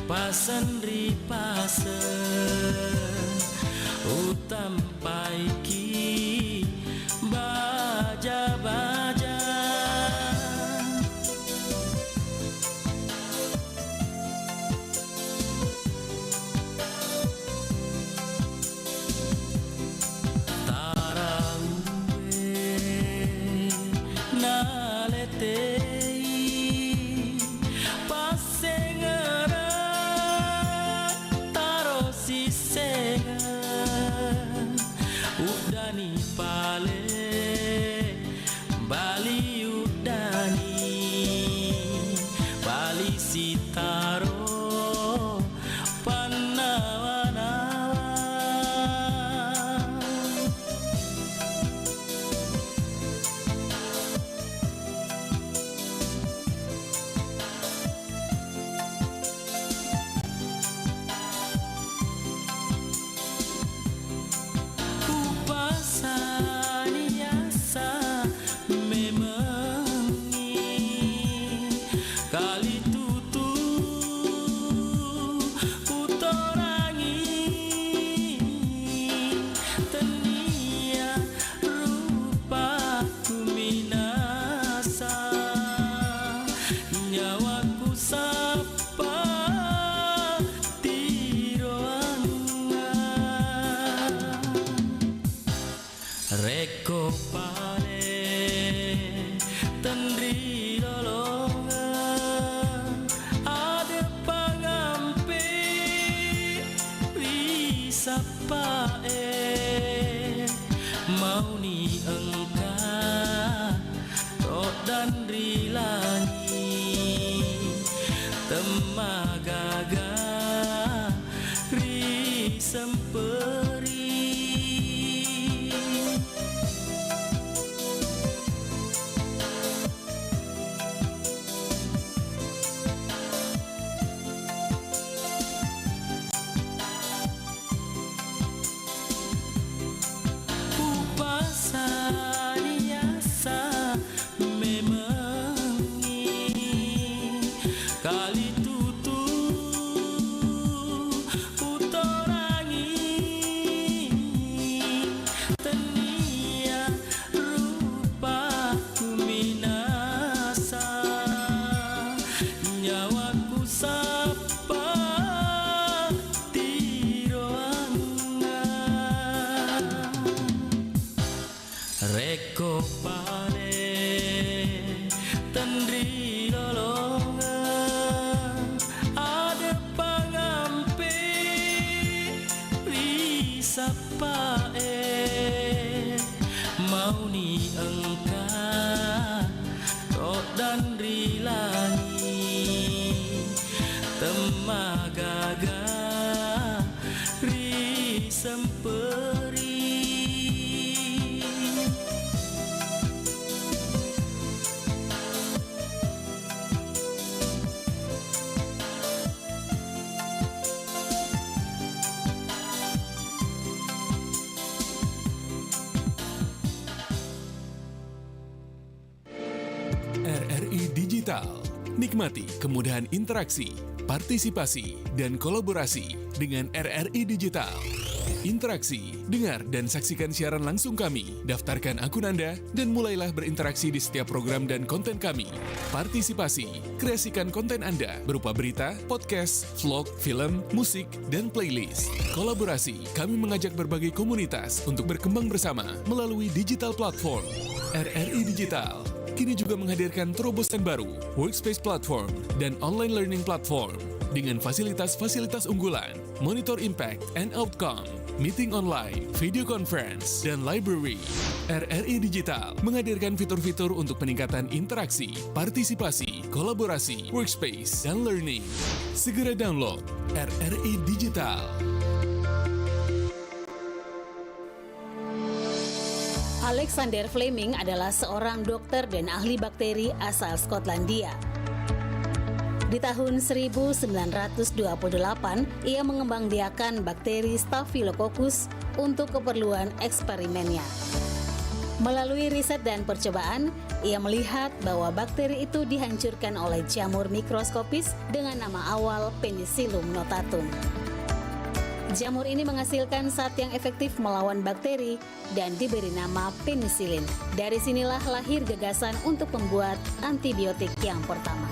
[SPEAKER 5] Pasandri pasen utampai ki baja-baja tarawih nalete udani pale Bali udani Bali sitaro panawana Reko pale tendri dolongan ada pangampe wisapae mau ni engka tok dan rilangi temagaga ri semperi
[SPEAKER 19] teko pale tendri lolongan ada pangampe risapae mau ni engkau tok dan rilangi temagaga risemperi.
[SPEAKER 20] RRI Digital. Nikmati kemudahan interaksi, partisipasi, dan kolaborasi dengan RRI Digital. Interaksi, dengar dan saksikan siaran langsung kami, daftarkan akun Anda, dan mulailah berinteraksi di setiap program dan konten kami. Partisipasi, kreasikan konten Anda berupa berita, podcast, vlog, film, musik, dan playlist. Kolaborasi, kami mengajak berbagai komunitas untuk berkembang bersama melalui digital platform. RRI Digital kini juga menghadirkan terobosan baru, workspace platform, dan online learning platform dengan fasilitas-fasilitas unggulan, monitor impact and outcome, meeting online, video conference, dan library. RRI Digital menghadirkan fitur-fitur untuk peningkatan interaksi, partisipasi, kolaborasi, workspace, dan learning. Segera download RRI Digital.
[SPEAKER 11] Alexander Fleming adalah seorang dokter dan ahli bakteri asal Skotlandia. Di tahun 1928, ia mengembangbiakan bakteri Staphylococcus untuk keperluan eksperimennya. Melalui riset dan percobaan, ia melihat bahwa bakteri itu dihancurkan oleh jamur mikroskopis dengan nama awal Penicillium notatum. Jamur ini menghasilkan zat yang efektif melawan bakteri dan diberi nama penisilin. Dari sinilah lahir gagasan untuk membuat antibiotik yang pertama.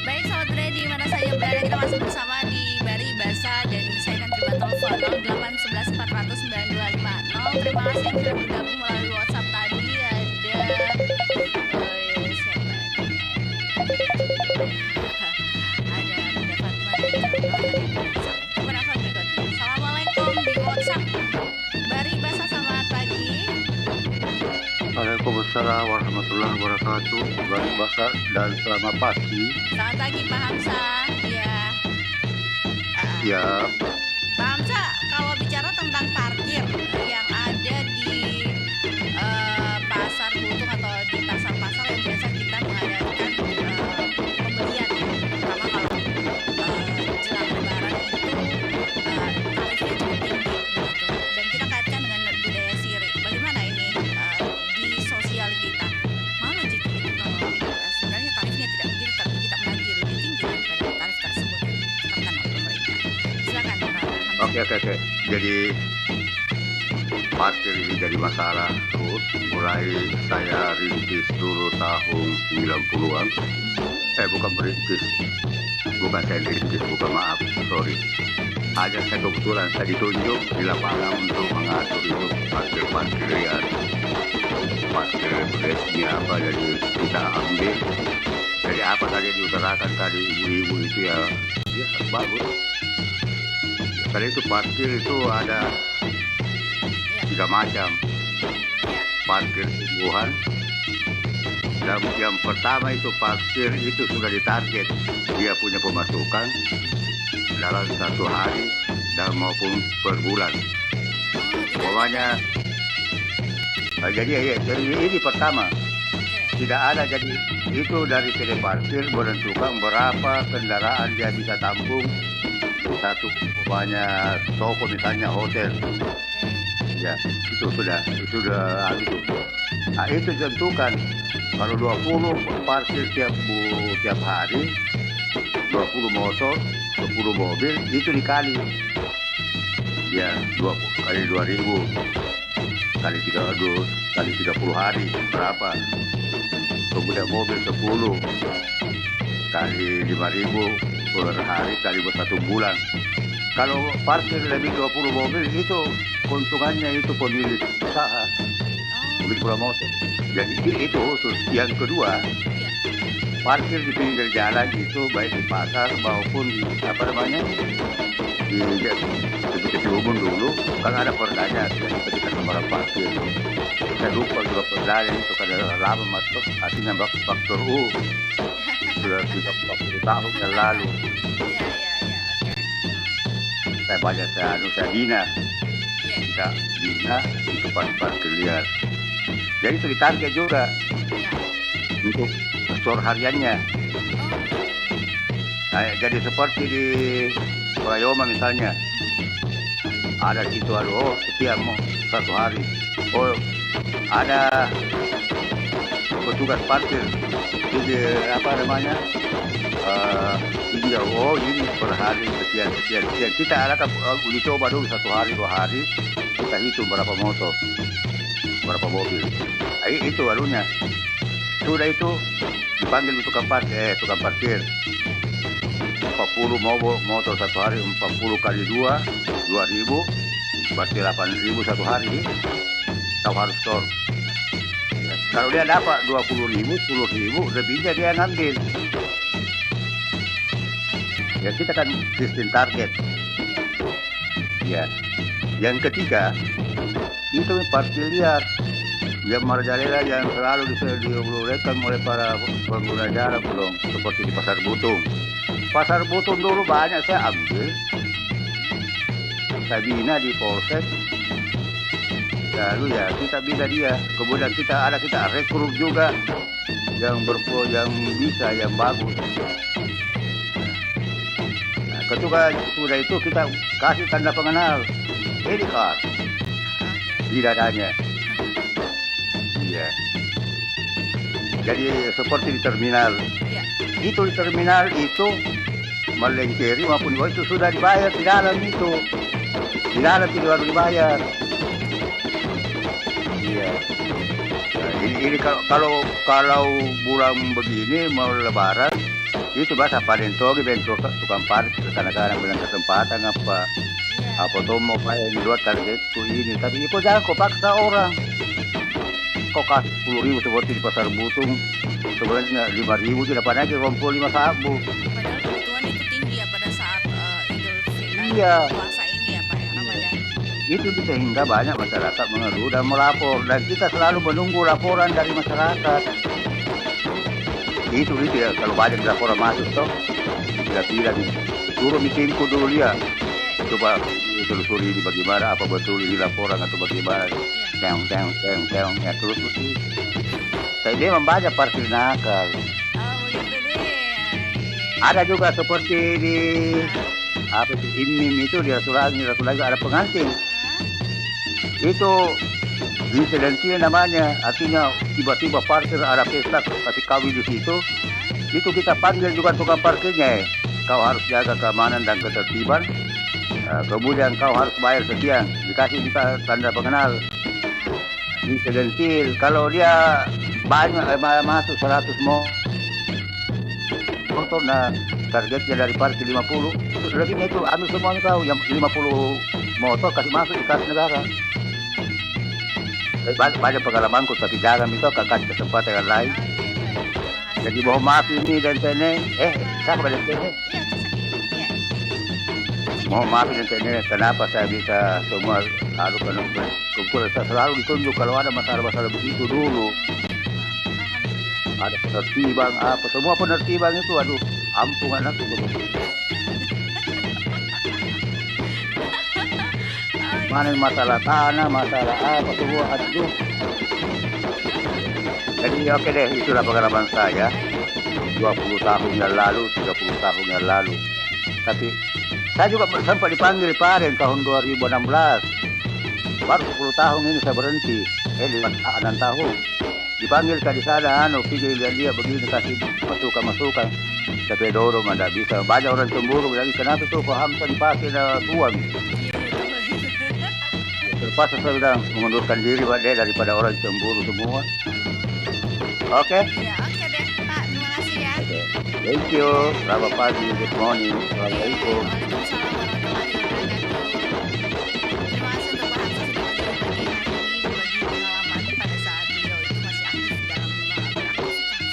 [SPEAKER 3] Baik Sobat Budaya, di mana saja berada, kita masih bersama di Bari Basa dan saya akan terima telepon 0811 400 9250. Terima kasih yang sudah bergabung melalui WhatsApp tadi. Ada Bunda Fatma dan penelpon berikutnya. Assalamualaikum di WhatsApp Bari Basa, selamat pagi.
[SPEAKER 21] Waalaikumsalam warahmatullahi wabarakatuh. Bari Basa dan selamat pagi.
[SPEAKER 3] Selamat pagi Pak Hamsa.
[SPEAKER 21] Ya.
[SPEAKER 3] Pak Hamsa, kalau bicara tentang parkir yang ada di pasar Butung atau di pasar-pasar yang biasa kita mengadakan pembelian, terutama kalau jelang Lebaran itu tarifnya cukup tinggi begitu. Dan kita kaitkan dengan budaya syirik. Bagaimana ini di sosial kita? Malu jika sebenarnya tarifnya tidak begitu, tapi kita menagih lebih tinggi daripada tarif tersebut yang ditetapkan oleh pemerintah. Silakan Pak Hamsa.
[SPEAKER 21] Oke. Jadi parkir ini jadi masalah terus. Mulai saya rintis dulu tahun 90-an. Bukan merintis. Bukan saya rintis, maaf, sorry. Hanya saya kebetulan saya ditunjuk di lapangan untuk mengatur itu parkir liar. Parkir bedesnya apa, jadi kita ambil. Jadi apa tadi diutarakan tadi ibu-ibu itu ya bagus. Kali itu parkir itu ada 3 macam. Parkir sungguhan. Dan yang pertama itu parkir itu sudah ditarget. Dia punya pemasukan dalam 1 hari dan maupun per bulan. Pokoknya jadi ini pertama. Tidak ada jadi itu dari PD parkir menentukan berapa kendaraan dia bisa tampung di satu banyak toko, misalnya hotel. Ya, itu sudah itu. Nah, itu ditentukan. Kalau 20 parkir tiap hari, 20 motor, 10 mobil, itu dikali. Ya, 20 kali 2.000 kali 30 hari berapa? Kemudian mobil 10 kali 5.000 per hari kali 1 bulan. Kalau parkir lebih 20 mobil, itu keuntungannya itu pemilik usaha, pemilik promosi. Jadi itu khusus. Yang kedua, parkir di pinggir jalan itu baik di pasar maupun di di umum dulu, kan ada perdanya ketika nomor parkir. Saya lupa juga perdanya itu kada lama masuk, artinya faktor U sudah 30 tahun yang lalu. Saya banyak saya bina itu parkir liar. Jadi itu ditarget juga untuk store hariannya. Nah, jadi seperti di Prayoma misalnya, ada situ setiap satu hari, ada petugas parkir di ini per hari sekian. Kita akan uji coba dulu 1 hari 2 hari, kita hitung berapa motor, berapa mobil. Itu alunya. Sudah itu dipanggil tukang parkir. 40 motor 1 hari, 40 kali 2.000, berarti 8.000 1 hari. Tahu harus store. Ya, kalau dia dapat 20.000, 10.000, lebihnya dia ngambil. Ya, kita kan sistem target. Ya. Yang ketiga, itu parkir liar. Yang merajalela yang selalu diobrolekan oleh para pengguna jalan belum, seperti di Pasar Butung. Pasar Butung dulu banyak saya ambil. Saya bina di Polsek. Lalu ya kita bina dia. Kemudian kita rekrut juga yang bisa, yang bagus. Nah, ketika sudah itu kita kasih tanda pengenal ID card di dadanya. Iya. Jadi seperti di terminal. Ya. Itu di terminal itu melengkeri maupun itu sudah dibayar di dalam itu. Di dalam tidak harus dibayar. Iya. Nah, ini kalau bulan begini mau lebaran itu bahasa padentogi bentuk tukang parkir kadang-kadang bilang kesempatan apa tuh mau bayar di luar targetku ini, tapi kok jangan kau paksa orang. Kok kasih 10.000 seperti di Pasar Butung, sebenarnya 5.000 tidak pada lagi rompol 5 sabu.
[SPEAKER 3] Padahal kebutuhan itu tinggi ya pada saat Idul Fitri,
[SPEAKER 21] iya.
[SPEAKER 3] Puasa ini ya Pak ya, Ramadan.
[SPEAKER 21] Itu sehingga banyak masyarakat mengeluh dan melapor, dan kita selalu menunggu laporan dari masyarakat. Itu ya, kalau banyak laporan masuk toh, tidak turun di timku dulu ya. Coba telusuri ini bagaimana, apa betul ini laporan atau bagaimana. Teong ya terus begitu. Saya memang banyak parkir nakal. Ada juga seperti di Imim itu di Rasulangi ada pengantin. Itu insidentil namanya, artinya tiba-tiba parkir ada pesta kasih kawin di situ. Itu kita panggil juga tukang parkirnya. Kau harus jaga keamanan dan ketertiban. Kemudian kau harus bayar sekian, dikasih kita tanda pengenal. Insidentil, kalau dia banyak masuk 100 motor, nah targetnya dari parkir 50, lebihnya itu ambil semuanya kau, yang 50 motor kasih masuk dikasih negara. Banyak pengalamanku, tapi jangan itu kasih kesempatan yang lain. Jadi mohon maaf ini dan sini, siapa dari sini? Mohon maaf ini kenapa saya bisa semua harus kumpul. Saya selalu ditunjuk kalau ada masalah-masalah begitu dulu. Ada penertiban semua penertiban itu, aduh, ampun anakku. Mana masalah tanah, masalah apa semua, aduh. Jadi oke deh, itulah pengalaman saya 20 tahun yang lalu, 30 tahun yang lalu. Tapi saya juga sempat dipanggil Pak Aren tahun 2016. Baru 10 tahun ini saya berhenti. 6 tahun. Dipanggil ke di sana, pergi lihat dia begini, kasih masukan. Tapi dorong tidak bisa. Banyak orang cemburu lagi, kenapa tuh Pak Hamzah dipakai tuan? Terpaksa saya bilang mengundurkan diri Pak deh daripada orang cemburu semua. Oke?
[SPEAKER 3] Ya, oke deh Pak, terima kasih ya.
[SPEAKER 21] Thank you. Selamat pagi, good morning. Assalamualaikum.
[SPEAKER 3] Waalaikumsalam warahmatullahi wabarakatuh. Terima kasih untuk Pak Hamzah sudah berbagi hari ini, berbagi pengalaman pada saat beliau itu masih aktif dalam beraktivitas.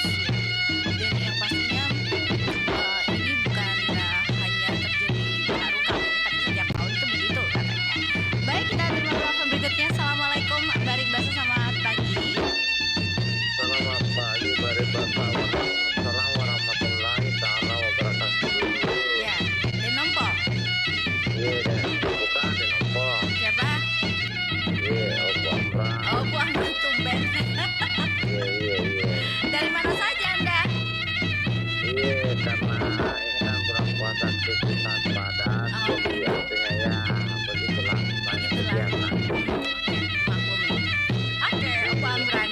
[SPEAKER 3] Dan yang pastinya ini bukan hanya terjadi baru kali ini, tapi setiap tahun itu begitu katanya. Baik, kita terima telepon berikutnya. Assalamualaikum, Barik Basa, selamat pagi.
[SPEAKER 21] Selamat pagi, Barik Basa. Assalamualaikum warahmatullahi wabarakatuh.
[SPEAKER 3] Ya, Denompo.
[SPEAKER 21] Iya, bukan Denompo.
[SPEAKER 3] Siapa?
[SPEAKER 21] Iya, Opo Amran.
[SPEAKER 3] Oh, Bu Amran tumben.
[SPEAKER 21] Iya.
[SPEAKER 3] Dari mana saja Anda?
[SPEAKER 21] Iya, karena ini kan bulan puasa aktivitas padat, jadi artinya ya begitulah banyak kegiatan.
[SPEAKER 3] Oke, Pak Amran.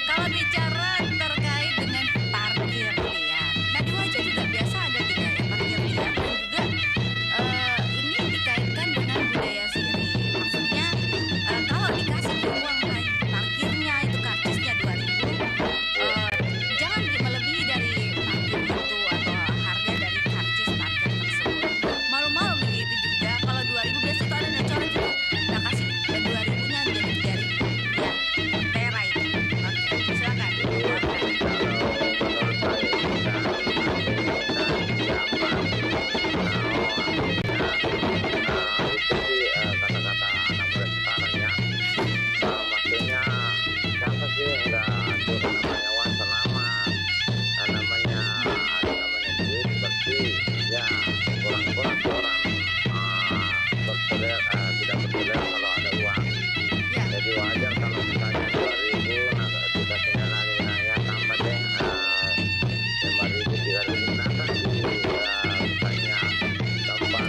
[SPEAKER 3] Kalau bicara terkait dengan parkir liar, nah di Wajah juga biasa ada tidak ya parkir liar, dan juga ini dikaitkan dengan budaya siri. Maksudnya kalau dikasih uang parkirnya itu karcisnya 2.000, jangan melebihi dari parkir itu atau harga dari karcis parkir tersebut. Malu-malu begitu juga. Kalau 2.000 biasa itu ada coret itu, nah kasih 2.000-nya jadi 3.000. Ya, tera itu. Oke, silakan.
[SPEAKER 21] Jadi wajar kalau misalnya 2.000, nah dikasihnya lagi, nah ya tambah deh 5.000, 3.000, nah kan misalnya tempat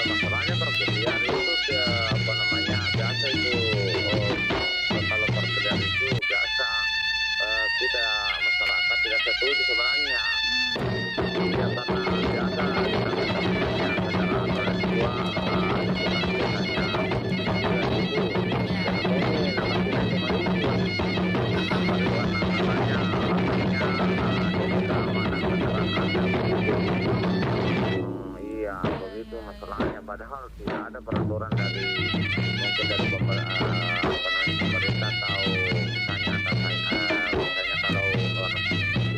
[SPEAKER 21] masalahnya parkir liar itu apa namanya biasa itu kalau parkir liar itu biasa kita masyarakat tidak setuju sebenarnya. Ya karena biasa kita secara aturan iya begitu masalahnya, padahal tidak ada peraturan dari mungkin dari pemerintah atau misalnya kalau orang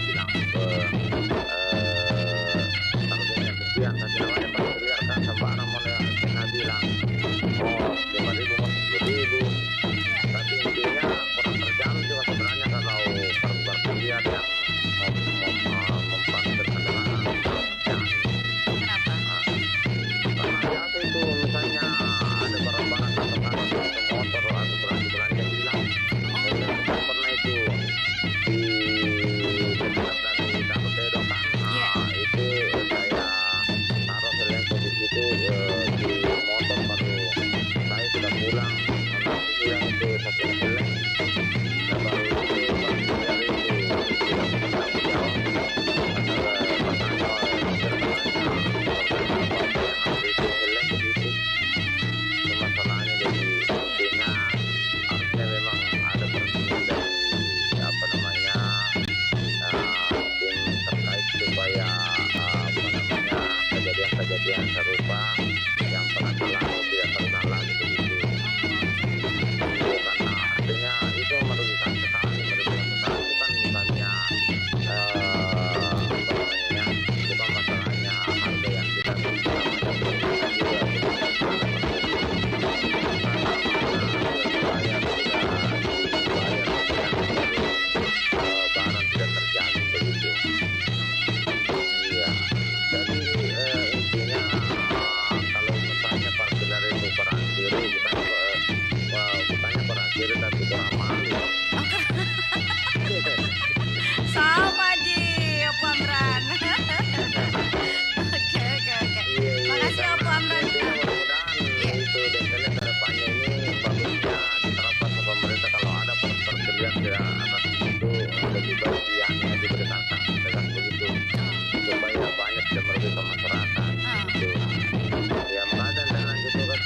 [SPEAKER 21] bilang targetnya sekian, tapi namanya parkir liar kan sembarang model kita bilang 5.000 masuk 10.000, tapi intinya kurang terjamin juga sebenarnya kalau parkir liar yang memparkir kendaraan.
[SPEAKER 3] Kenapa?
[SPEAKER 21] Karena biasa itu misalnya ada barang-barang atau motor atau belanja hilang, saya pernah itu di dekat dari Danau Tedo kan, itu saya taruh selengko di situ di motor, baru saya sudah pulang, nanti hilang itu satu seleng, dan baru itu dari itu tidak bertanggung jawab, masalahnya. Jadi intinya harusnya memang ada persetujuan dari apa namanya tim terkait supaya apa namanya kejadian-kejadian serupa yang pernah terlalu tidak terulang lagi begitu. Karena artinya itu merugikan sekali bukan misalnya apa namanya bukan masalahnya harga yang kita bisa barang tidak terjamin begitu. Iya.
[SPEAKER 15] kiri, bukannya kurang kiri tapi kurang malu.
[SPEAKER 3] Sama Ji, Opo Amran. Oke. Makasih Opo Amran.
[SPEAKER 15] Itu detailnya ke depannya ini bagusnya diterapkan ke pemerintah, kalau ada perkelian di atas itu lebih baik yang diberikan tegas begitu supaya banyak tidak merugikan masyarakat gitu. Ya makasih dan lanjut tugas.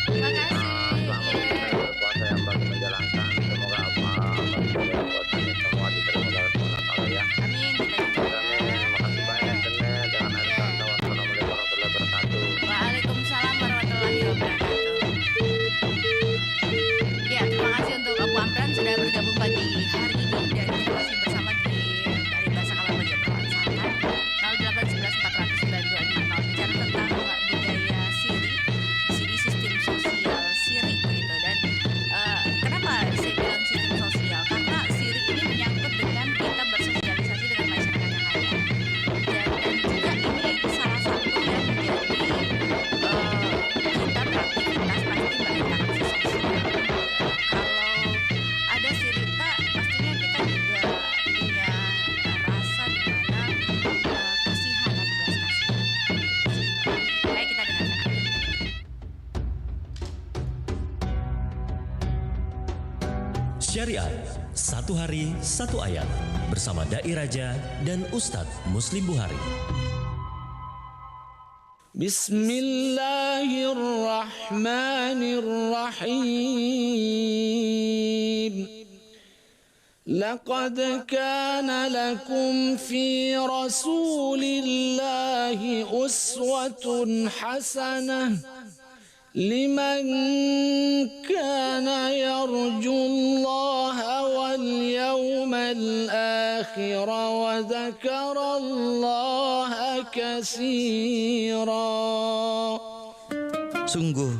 [SPEAKER 15] Selamat berpuasa yang bagi menjalankan, semoga bagi semua diterima oleh Allah ya. Amin. Makasih banyak Tenet dengan air kata. Wassalamualaikum warahmatullahi wabarakatuh.
[SPEAKER 3] Waalaikumsalam warahmatullahi wabarakatuh. Ya, terima kasih untuk Opo Amran sudah bergabung pagi hari ini dan kita masih bersama di Bari Bahasa Kabar Pagi Obrolan Santai 0811 400 9256 bicara tentang budaya siri, di sini sistem sosial siri begitu. Dan kenapa saya bilang sistem sosial? Karena siri ini menyangkut dengan kita bersosialisasi dengan masyarakat yang ada. Dan juga ini salah satu yang menjadi kita beraktivitas pasti berinteraksi sosial. Kalau ada sirita pastinya kita juga punya rasa di mana kasihan atau belas kasihan. Baik, kita dengarkan.
[SPEAKER 1] Syariat, satu hari satu ayat bersama Dai Raja dan Ustadz Muslim Buhari.
[SPEAKER 7] Bismillahirrahmanirrahim. Laqad kana lakum fi Rasulillahi uswatun hasanah liman kana yarjullaha wal yawmal akhir wa dzakarallaha katsira.
[SPEAKER 8] Sungguh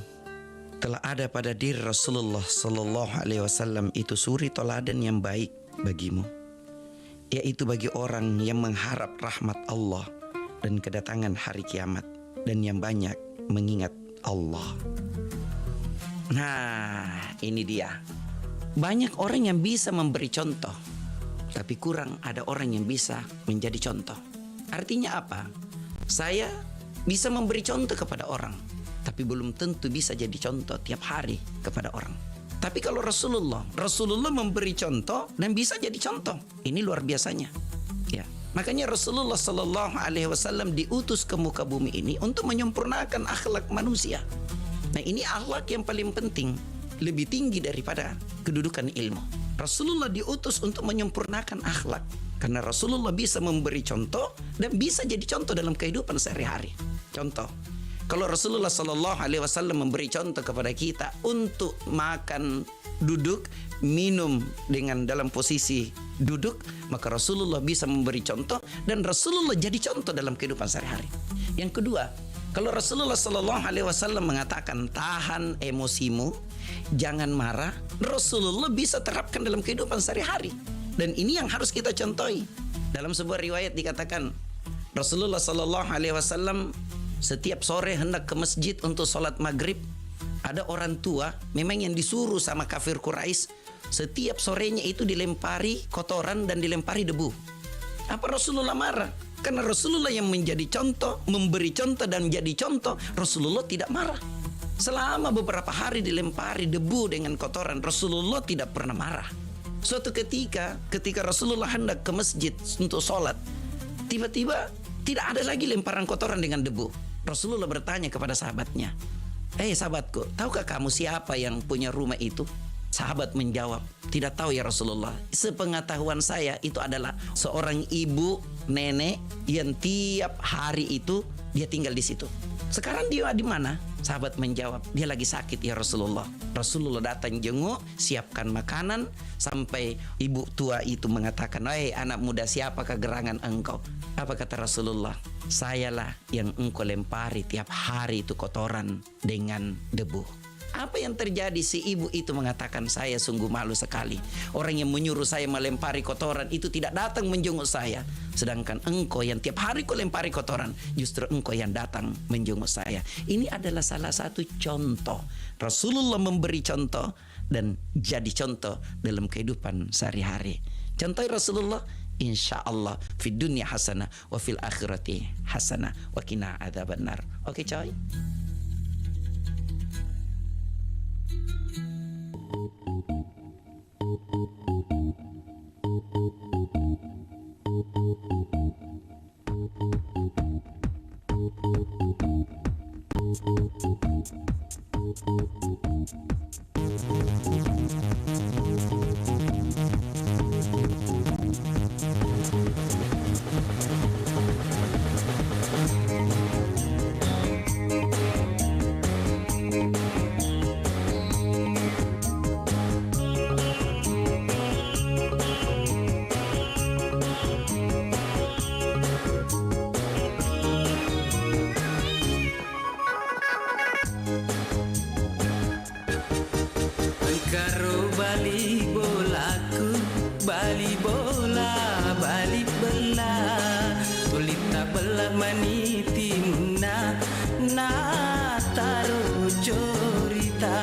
[SPEAKER 8] telah ada pada diri Rasulullah Sallallahu Alaihi Wasallam itu suri teladan yang baik bagimu, yaitu bagi orang yang mengharap rahmat Allah dan kedatangan hari kiamat, dan yang banyak mengingat Allah. Nah, ini dia. Banyak orang yang bisa memberi contoh, tapi kurang ada orang yang bisa menjadi contoh. Artinya apa? Saya bisa memberi contoh kepada orang, tapi belum tentu bisa jadi contoh tiap hari kepada orang. Tapi kalau Rasulullah memberi contoh dan bisa jadi contoh. Ini luar biasanya. Ya. Makanya Rasulullah Sallallahu Alaihi Wasallam diutus ke muka bumi ini untuk menyempurnakan akhlak manusia. Nah, ini akhlak yang paling penting, lebih tinggi daripada kedudukan ilmu. Rasulullah diutus untuk menyempurnakan akhlak, karena Rasulullah bisa memberi contoh dan bisa jadi contoh dalam kehidupan sehari-hari. Contoh, kalau Rasulullah Sallallahu Alaihi Wasallam memberi contoh kepada kita untuk makan duduk, minum dengan dalam posisi duduk, maka Rasulullah bisa memberi contoh dan Rasulullah jadi contoh dalam kehidupan sehari-hari. Yang kedua, kalau Rasulullah Sallallahu Alaihi Wasallam mengatakan tahan emosimu, jangan marah, Rasulullah bisa terapkan dalam kehidupan sehari-hari. Dan ini yang harus kita contohi. Dalam sebuah riwayat dikatakan Rasulullah Sallallahu Alaihi Wasallam setiap sore hendak ke masjid untuk sholat maghrib. Ada orang tua memang yang disuruh sama kafir Quraisy, setiap sorenya itu dilempari kotoran dan dilempari debu. Apa Rasulullah marah? Karena Rasulullah yang menjadi contoh, memberi contoh dan jadi contoh, Rasulullah tidak marah. Selama beberapa hari dilempari debu dengan kotoran, Rasulullah tidak pernah marah. Suatu ketika Rasulullah hendak ke masjid untuk sholat, tiba-tiba tidak ada lagi lemparan kotoran dengan debu. Rasulullah bertanya kepada sahabatnya, sahabatku, tahukah kamu siapa yang punya rumah itu? Sahabat menjawab, tidak tahu ya Rasulullah. Sepengetahuan saya itu adalah seorang ibu nenek yang tiap hari itu dia tinggal di situ. Sekarang dia di mana? Sahabat menjawab, dia lagi sakit ya Rasulullah. Rasulullah datang jenguk, siapkan makanan, sampai ibu tua itu mengatakan, anak muda, siapakah gerangan engkau? Apa kata Rasulullah? Sayalah yang engkau lempari tiap hari itu kotoran dengan debu. Apa yang terjadi? Si ibu itu mengatakan, saya sungguh malu sekali. Orang yang menyuruh saya melempari kotoran itu tidak datang menjenguk saya. Sedangkan engkau yang tiap hari kau lempari kotoran, justru engkau yang datang menjenguk saya. Ini adalah salah satu contoh. Rasulullah memberi contoh dan jadi contoh dalam kehidupan sehari-hari. Contoh Rasulullah, insya Allah fid dunya hasanah wa fil akhirati hasanah wa qina adzabannar. Oke coy.
[SPEAKER 19] Karo bali bolaku, bali bola, bali bela, tulita bela maniti muna, na taro jorita,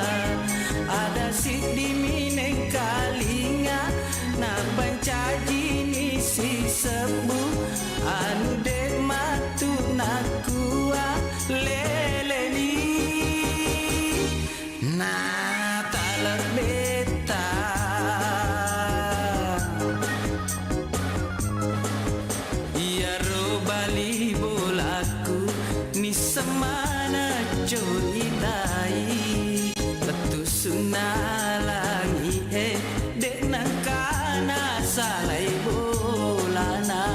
[SPEAKER 19] ada si di mineng kalinga, na pancaji ni si sebu, anu de matu nakua leleni, na beta ya robali bolaku ni semana joidai betu sunalangi dek nangkana salai bolana.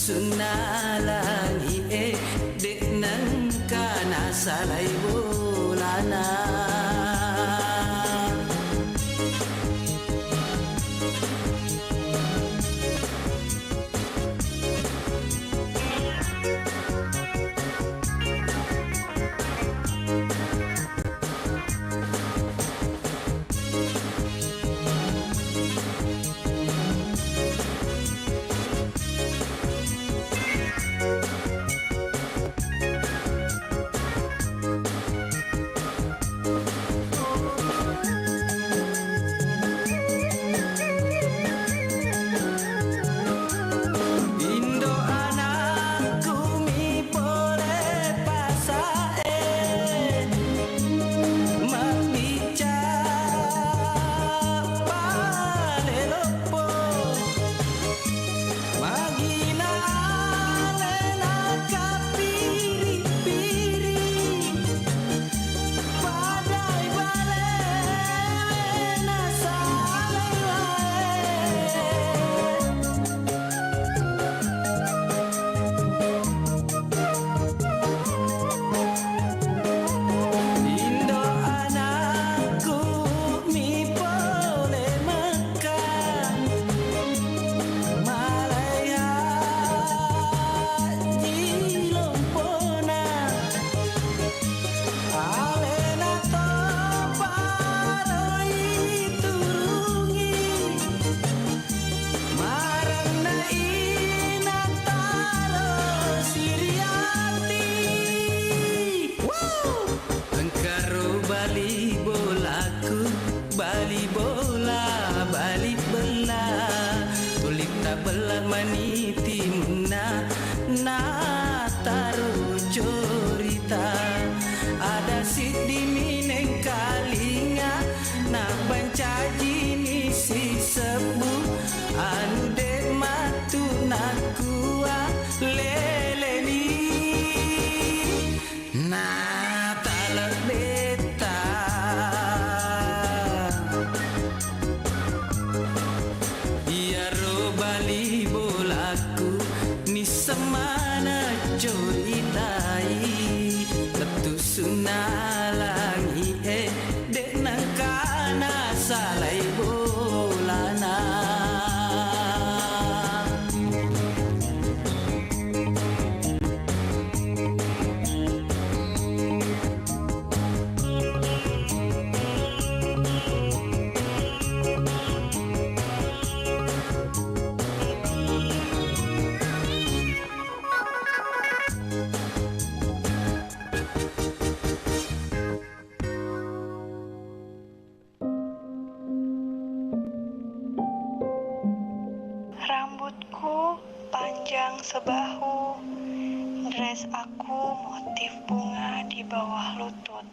[SPEAKER 19] Sunalangi dek nang kana salai bolana. ilai letu sunalangi dek nangkana salai bolana.
[SPEAKER 4] Rambutku panjang sebahu, dress aku motif bunga di bawah lutut,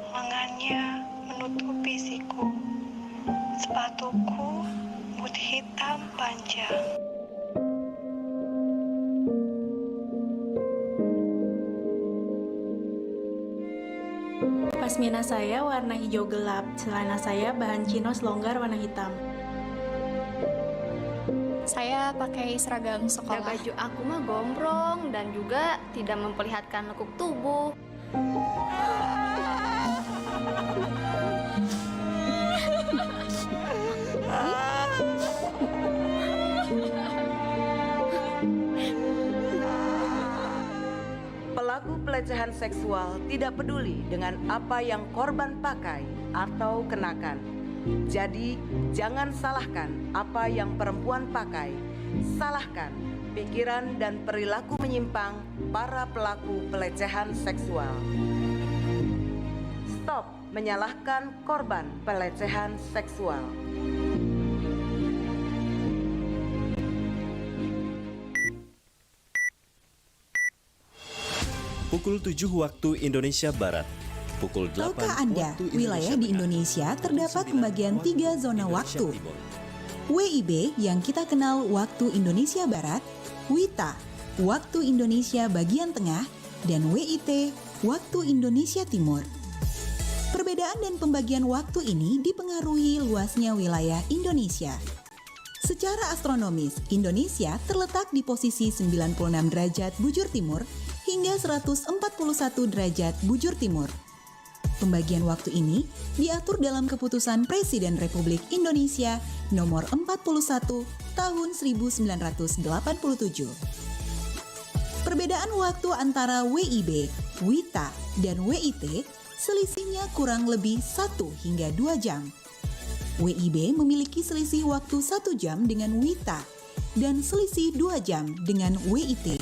[SPEAKER 4] lengannya menutupi siku, sepatuku boot hitam panjang.
[SPEAKER 22] Pasmina saya warna hijau gelap, celana saya bahan chinos longgar warna hitam.
[SPEAKER 23] Saya pakai seragam sekolah. Baju aku mah gombrong dan juga tidak memperlihatkan lekuk tubuh.
[SPEAKER 24] Pelaku pelecehan seksual tidak peduli dengan apa yang korban pakai atau kenakan. Jadi, jangan salahkan apa yang perempuan pakai. Salahkan pikiran dan perilaku menyimpang para pelaku pelecehan seksual. Stop menyalahkan korban pelecehan seksual.
[SPEAKER 6] Pukul 7 waktu Indonesia Barat. Pukul 8
[SPEAKER 9] Tahukah Anda, wilayah di Indonesia terdapat pembagian 3 zona waktu. WIB yang kita kenal waktu Indonesia Barat, WITA, waktu Indonesia bagian tengah, dan WIT, waktu Indonesia Timur. Perbedaan dan pembagian waktu ini dipengaruhi luasnya wilayah Indonesia. Secara astronomis, Indonesia terletak di posisi 96 derajat bujur timur hingga 141 derajat bujur timur. Pembagian waktu ini diatur dalam Keputusan Presiden Republik Indonesia Nomor 41 Tahun 1987. Perbedaan waktu antara WIB, WITA, dan WIT selisihnya kurang lebih 1 hingga 2 jam. WIB memiliki selisih waktu 1 jam dengan WITA dan selisih 2 jam dengan WIT.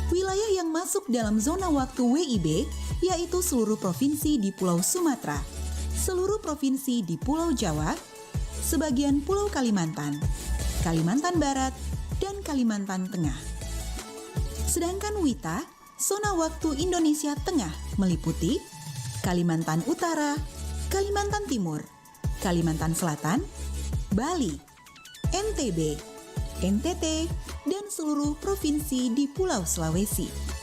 [SPEAKER 9] Wilayah yang masuk dalam zona waktu WIB yaitu seluruh provinsi di Pulau Sumatera, seluruh provinsi di Pulau Jawa, sebagian Pulau Kalimantan, Kalimantan Barat, dan Kalimantan Tengah. Sedangkan WITA, zona waktu Indonesia Tengah meliputi Kalimantan Utara, Kalimantan Timur, Kalimantan Selatan, Bali, NTB, NTT, dan seluruh provinsi di Pulau Sulawesi.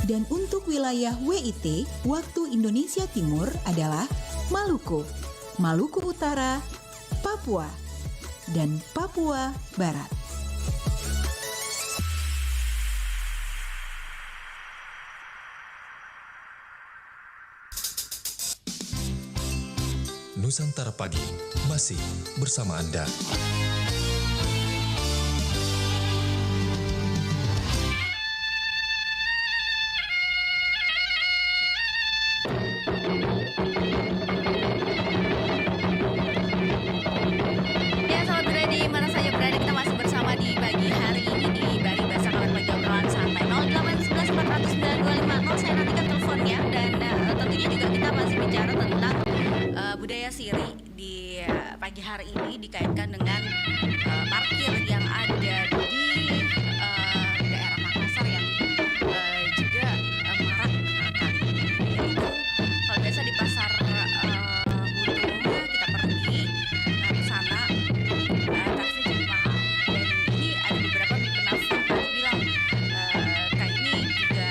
[SPEAKER 9] Dan untuk wilayah WIT, waktu Indonesia Timur adalah Maluku, Maluku Utara, Papua, dan Papua Barat.
[SPEAKER 25] Nusantara Pagi masih bersama Anda.
[SPEAKER 3] Budaya siri di pagi hari ini dikaitkan dengan parkir yang ada di daerah Makassar yang juga marak kali ini. Yaitu kalau biasa di pasar Buluh kita pergi ke sana tarifnya cukup mahal, dan ini ada beberapa penafsir yang bilang kayak ini juga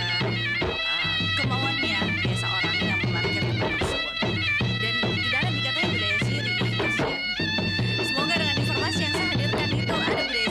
[SPEAKER 3] kemauannya biasa orang yang memarkir tempat tersebut. Semoga dengan informasi yang saya hadirkan itu ada budaya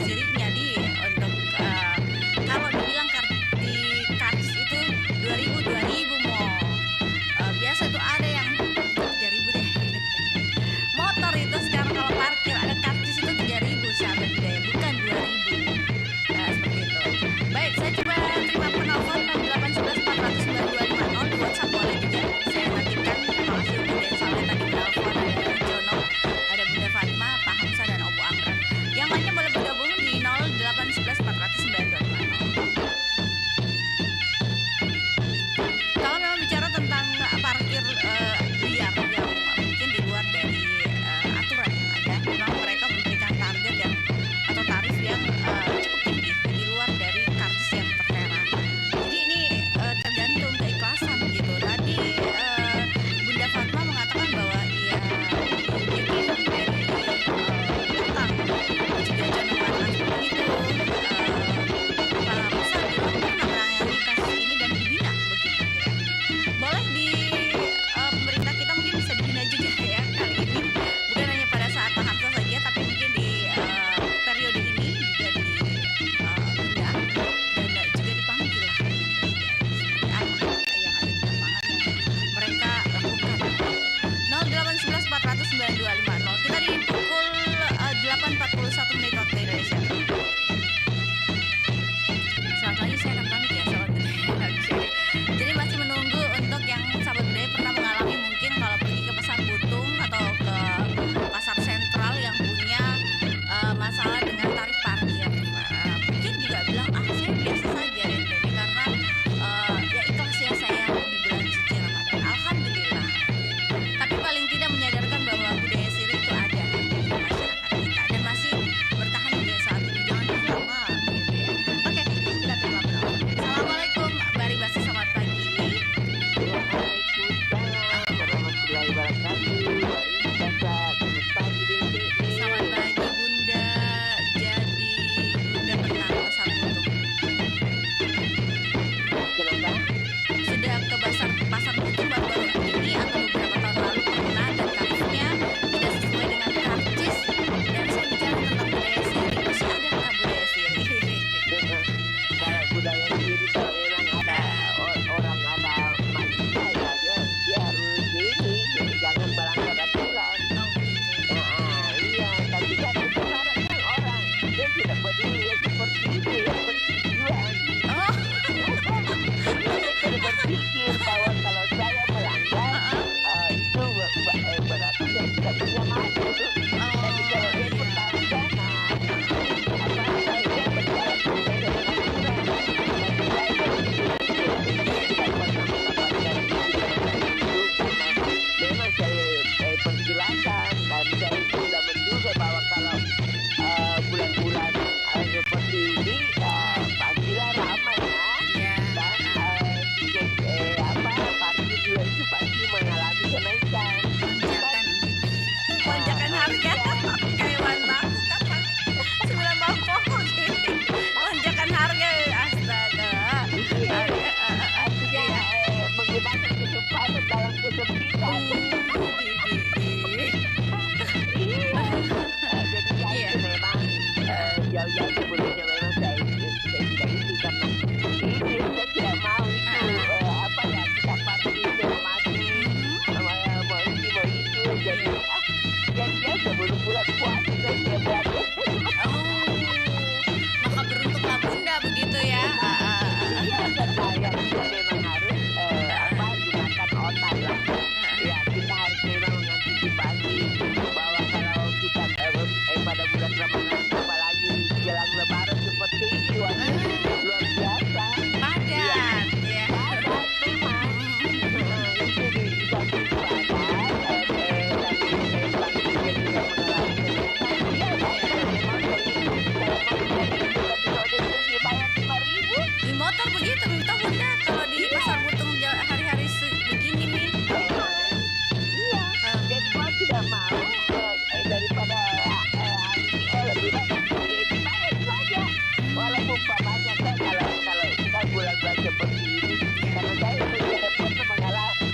[SPEAKER 10] juga seperti ini. Karena saya sudah pernah mengalami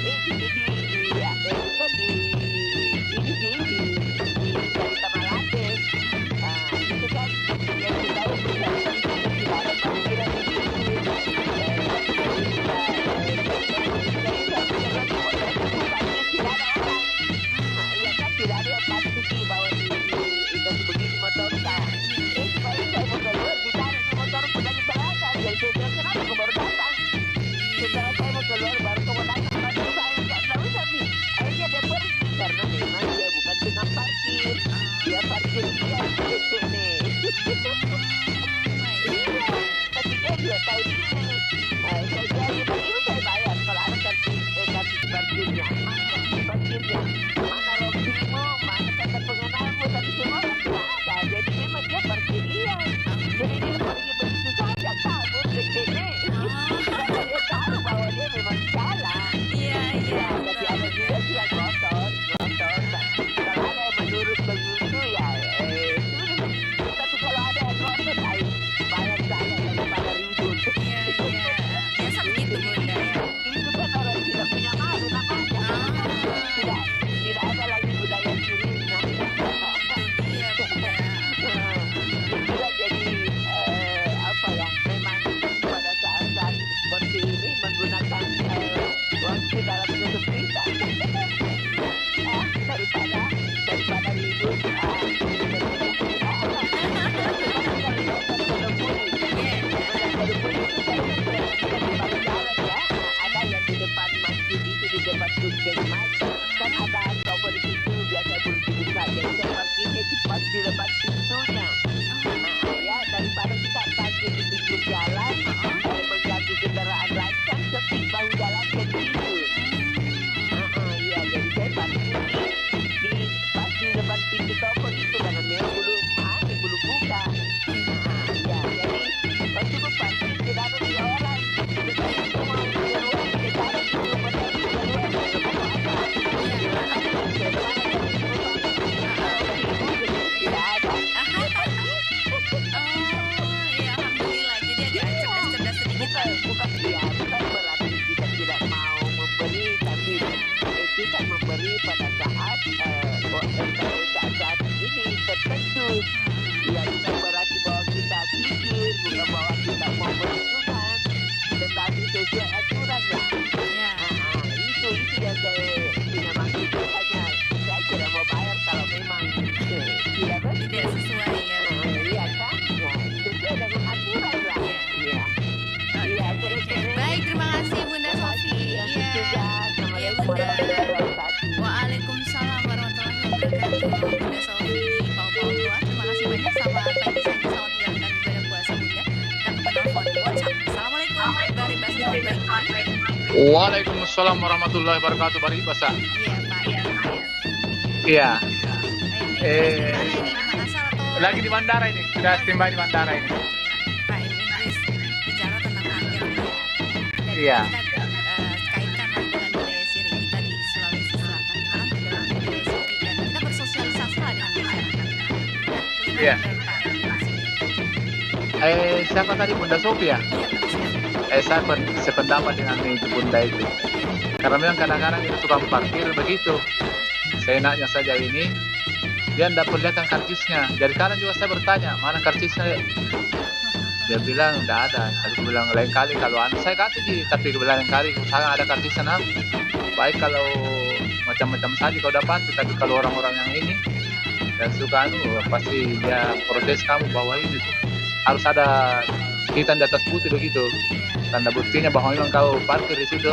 [SPEAKER 10] ini sih di Cerita Malate. Itu kan yang kita tahu tidak ada parkiran di situ. Tidak ada yang pasti bahwa itu begini motor saya. Supaya saya mau keluar ditarik di motor sudah di belakang. Jadi saya bilang kenapa kau baru datang? Setelah saya mau keluar baru kau datang. Baru saya nggak tahu tapi akhirnya dia pergi karena memang dia bukan tukang parkir. Dia parkir dia sini. Iya, tapi dia tahu diri. Saya jadi parkir saya bayar kalau ada kartu parkirnya. Parkirnya mana Robimu, mana kata pengenalmu, tapi semua tidak ada. Jadi memang dia parkir liar. Jadi dia pergi begitu saja kabur ke sini. Karena dia tahu bahwa dia memang salah. Iya. Tapi ada juga yang ngotot. Kalau ada yang menurut begitu ya, tapi kalau ada yang ngotot, bayar saya daripada ribut. Iya. Biasa begitu Bunda ya. Itu kan orang tidak punya malu namanya. Tidak ada lagi budaya curinya. Iya Bunda. Juga jadi apa ya? Memang pada saat seperti ini menggunakan waktu dalam bentuk berita. Daripada ribut. Ada yang di depan masjid itu di depan puskesmas kan ada toko di situ biasa polisi buka jadi saya parkirnya itu pas di depan pintunya. Ya daripada kita parkir di pinggir jalan mengganggu kendaraan lain kan sepi bahu jalan ke situ. Iya jadi saya parkir di pas di depan pintu toko itu karena memang belum buka. Ya jadi pas itu parkir tidak ada di orang. Bukan berarti kita tidak mau memberi, tapi kita memberi pada saat ini tertentu. Ya bukan berarti bahwa kita pikir, bukan bahwa kita mau berhitungan, tetapi sesuai aturannya. Itu yang saya punya maksud hanya saya tidak mau bayar kalau memang tidak sesuai ya. Iya kan? Ya, sesuai dengan aturan lah. Iya.
[SPEAKER 3] Baik, terima kasih Bunda Sofi. Iya Bunda. Waalaikumsalam warahmatullahi wabarakatuh. Bunda Sofi di Papua. Terima kasih banyak. Selamat pagi saja, selamat menjalankan ibadah puasa Bunda. Kita ke penelpon WhatsApp. Assalamualaikum Bari Basa, selamat pagi.
[SPEAKER 12] Waalaikumsalam warahmatullahi wabarakatuh. Bari Basa.
[SPEAKER 3] Iya Pak.
[SPEAKER 12] Iya. Lagi di bandara ini. Sudah standby di bandara ini.
[SPEAKER 3] Pak Idris bicara tentang parkir.
[SPEAKER 12] Iya.
[SPEAKER 3] Kaitkan dengan budaya syirik kita di Sulawesi Selatan. Kita kan dalam budaya syirik dan kita bersosialisasi lah dengan masyarakat.
[SPEAKER 12] Iya. Siapa tadi Bunda Sofi ya? Saya sependapat dengan itu Bunda itu. Karena memang kadang-kadang itu tukang parkir begitu. Seenaknya saja ini, dia tidak perlihatkan karcisnya. Dari kanan juga saya bertanya, mana karcisnya? Dia bilang tidak ada. Saya bilang lain kali kalau saya kasih, tapi lain kali misalnya ada karcisnya. Baik kalau macam-macam saja kau dapat, tapi kalau orang-orang yang ini dan suka pasti dia protes kamu bahwa ini harus ada hitam di atas putih begitu. Tanda buktinya bahwa memang kau parkir di situ.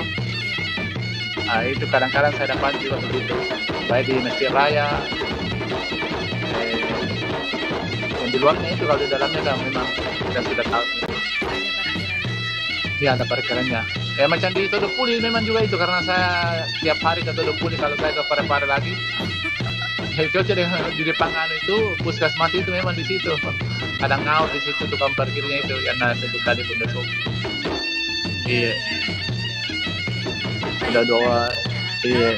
[SPEAKER 12] Nah, itu kadang-kadang saya dapat juga begitu. Baik di Masjid Raya. Yang di luarnya itu kalau di dalamnya kan memang kita sudah tahu. Iya ada parkirannya. Macam di Todopuli memang juga itu karena saya tiap hari ke Todopuli kalau saya ke Parepare lagi. Itu aja di depan itu puskesmas itu memang di situ. Kadang ngaut di situ tukang parkirnya itu karena sebut tadi Bunda Sofi. Iya. Udah doa. Iya.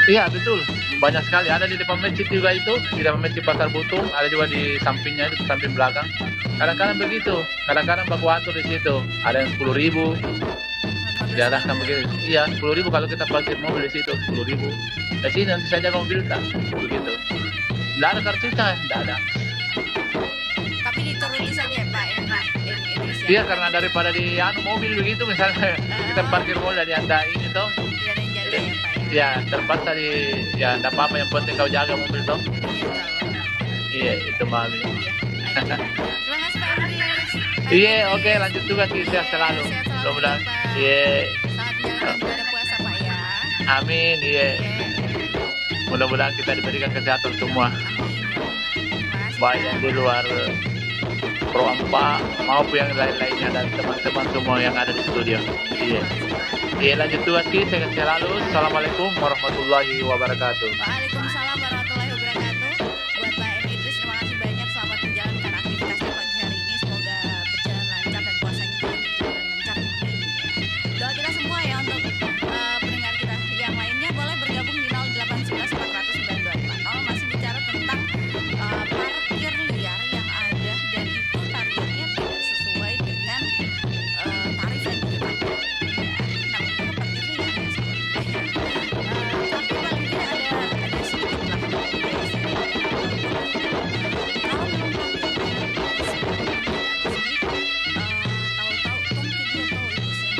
[SPEAKER 12] Iya betul, banyak sekali. Ada di depan masjid juga itu, di depan masjid Pasar Butung, ada juga di sampingnya, di samping belakang. Kadang-kadang begitu, kadang-kadang baku atur di situ. Ada yang 10.000, diarahkan begitu. Iya 10.000 kalau kita parkir mobil di situ 10.000. Di sini nanti saja mobil kan, begitu. Tidak ada kartunya, tidak ada.
[SPEAKER 3] Tapi dituruti saja ya Pak Idris ya?
[SPEAKER 12] Iya karena daripada di mobil begitu, misalnya kita parkir mobil dari anda ini toh.
[SPEAKER 3] Tidak ada yang jaga ya Pak ya?
[SPEAKER 12] Ya terpaksa ya tidak apa-apa, yang penting kau jaga mobil toh. Iya itu mami.
[SPEAKER 3] Terima kasih Pak Idris.
[SPEAKER 12] Iya oke, lanjut juga sehat selalu. Mudah-mudahan. Iya.
[SPEAKER 3] Selamat menjalankan ibadah puasa Pak ya.
[SPEAKER 12] Amin. Iya. Mudah-mudahan kita diberikan kesehatan semua. Baik yang di luar Pro 4 maupun yang lain-lainnya dan teman-teman semua yang ada di studio. Iya. Iya lanjut juga sehat selalu. Assalamualaikum warahmatullahi wabarakatuh.
[SPEAKER 3] Waalaikumsalam warahmatullahi wabarakatuh. Buat Pak M. Idris terima kasih banyak, selamat menjalankan aktivitasnya pagi hari ini. Semoga berjalan lancar dan puasanya juga berjalan lancar. Doa kita semua ya untuk pendengar kita yang lainnya boleh bergabung di 0811 400 924. Masih bicara tentang parkir liar yang ada dan itu tarifnya tidak sesuai dengan tarif yang ditetapkan. Nah, itu parkir liar ya sebenarnya. Tapi paling tidak ada sedikit lah. Kalau memang tahu-tahu tongki dia tahu itu sih.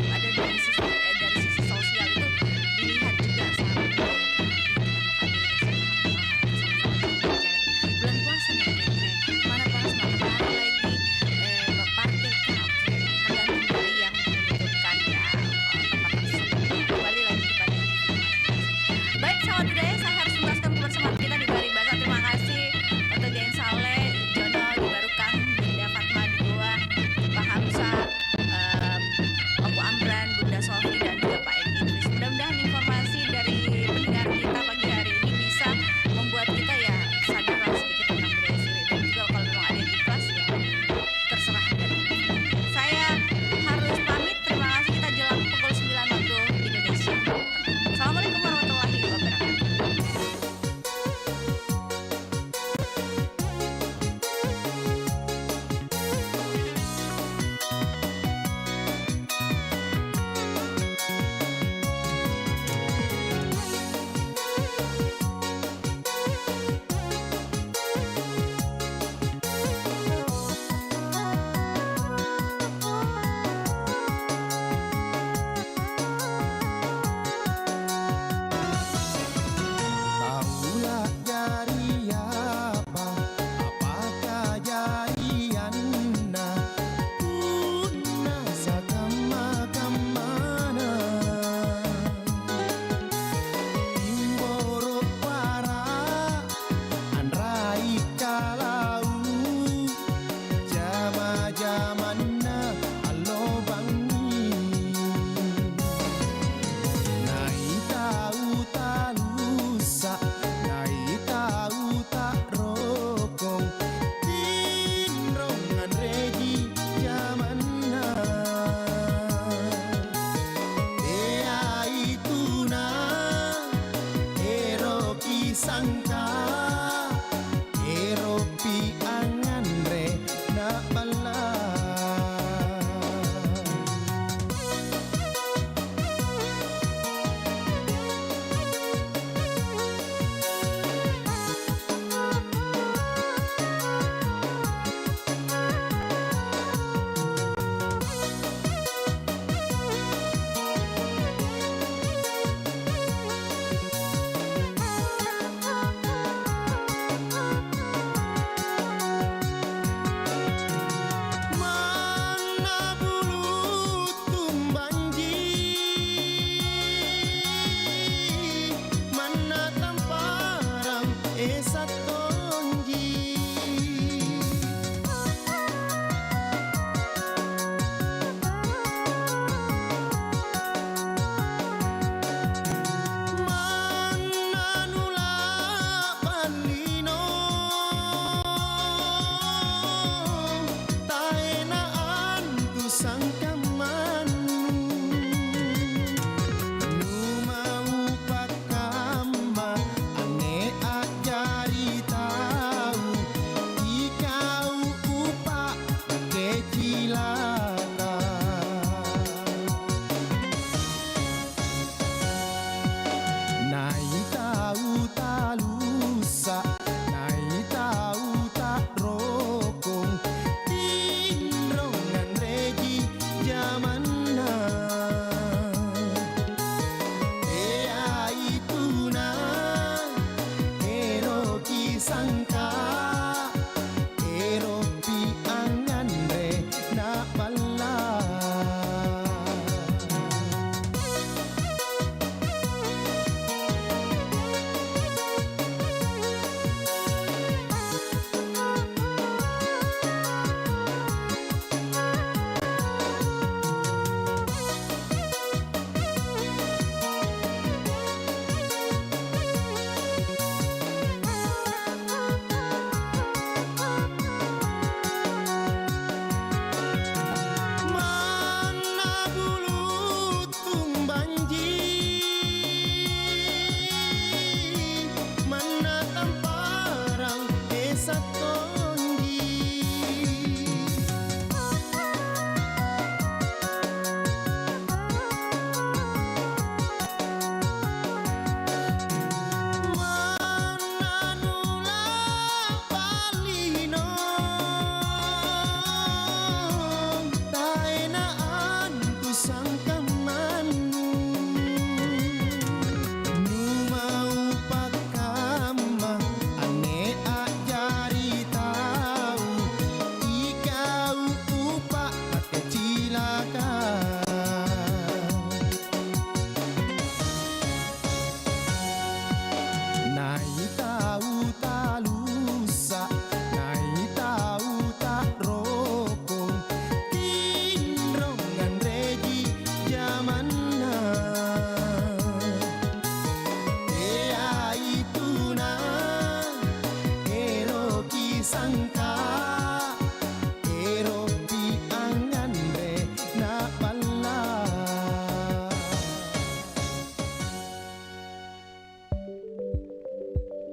[SPEAKER 3] Ada dari sisi sosial itu dilihat juga sahabat bulan puasa nih mana panas matahari lagi parkir kan oke tergantung dari yang membutuhkan ya tempat tersebut. Kembali lagi kepada baik sahabat budaya, saya harus menjelaskan kebersamaan kita di Bari Bahasa. Terima kasih untuk Gen Saleh, Jono di Barukang, Bunda Fatma di Goa, Pak Hamzah, Abu Amran, Bunda Sofi dan juga Pak M. Idris. Mudah-mudahan informasi dari pendengar kita pagi hari ini bisa membuat kita ya sadarlah sedikit tentang budaya sendiri, dan juga kalau memang ada yang ikhlas ya terserah dari saya harus pamit. Terima kasih, kita jelang pukul 9 waktu Indonesia. Assalamualaikum warahmatullahi wabarakatuh.
[SPEAKER 5] Tahulah dari apa, apakah jadiannya Kuna sakamana Timboro para Andrai kalau Jama-jamanna alobangi Nai tahu tak lusa, nai tahu tak rokong, tinrongan regi zamanna. Dea itu na, eroki sangka, eropi angan re na bala. sangka eropi angan re na bala.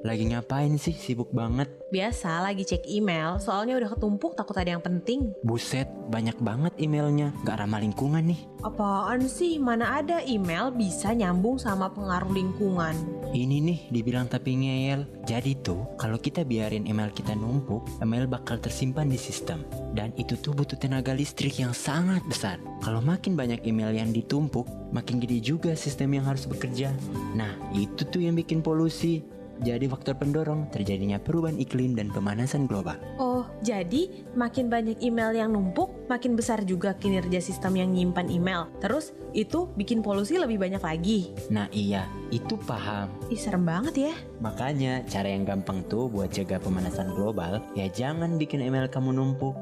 [SPEAKER 13] Lagi ngapain sih? Sibuk banget.
[SPEAKER 14] Biasa, lagi cek email. Soalnya udah ketumpuk, takut ada yang penting.
[SPEAKER 13] Buset, banyak banget emailnya. Gak ramah lingkungan nih.
[SPEAKER 14] Apaan sih? Mana ada email bisa nyambung sama pengaruh lingkungan?
[SPEAKER 13] Ini nih, dibilang tapi ngeyel. Jadi tuh, kalau kita biarin email kita numpuk, email bakal tersimpan di sistem. Dan itu tuh butuh tenaga listrik yang sangat besar. Kalau makin banyak email yang ditumpuk, makin gede juga sistem yang harus bekerja. Nah, itu tuh yang bikin polusi. Jadi faktor pendorong terjadinya perubahan iklim dan pemanasan global.
[SPEAKER 14] Oh, jadi makin banyak email yang numpuk, makin besar juga kinerja sistem yang nyimpan email. Terus itu bikin polusi lebih banyak lagi.
[SPEAKER 13] Nah iya, itu paham.
[SPEAKER 14] Ih, serem banget ya.
[SPEAKER 13] Makanya cara yang gampang tuh buat jaga pemanasan global, ya jangan bikin email kamu numpuk.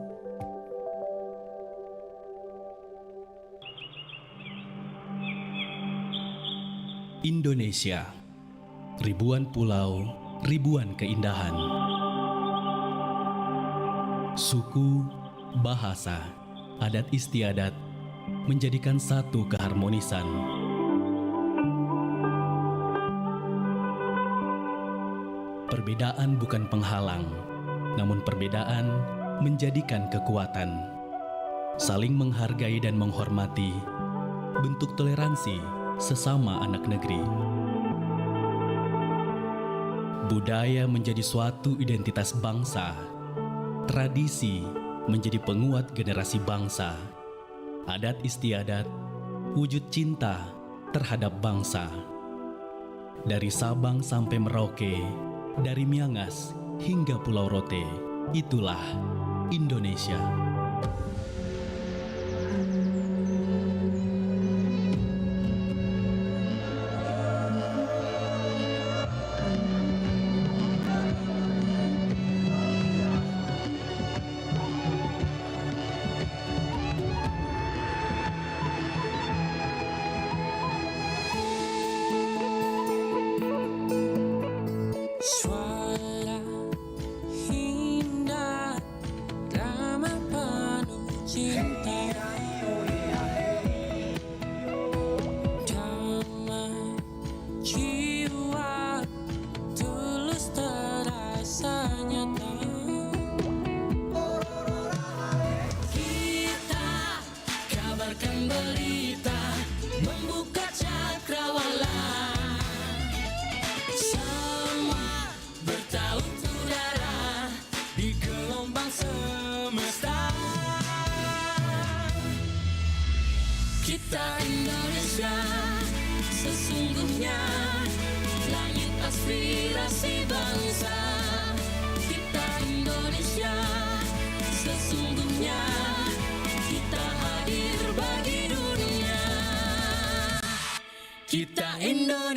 [SPEAKER 16] Indonesia. Ribuan pulau, ribuan keindahan. Suku, bahasa, adat istiadat menjadikan satu keharmonisan. Perbedaan bukan penghalang, namun perbedaan menjadikan kekuatan. Saling menghargai dan menghormati, bentuk toleransi sesama anak negeri. Budaya menjadi suatu identitas bangsa. Tradisi menjadi penguat generasi bangsa. Adat istiadat, wujud cinta terhadap bangsa. Dari Sabang sampai Merauke, dari Miangas hingga Pulau Rote, itulah Indonesia.
[SPEAKER 19] Suara indah, drama penuh cinta, damai jiwa, tulus terasa nyata. Kita kabarkan berita, membuka cakrawala. Kita Indonesia, sesungguhnya langit aspirasi bangsa.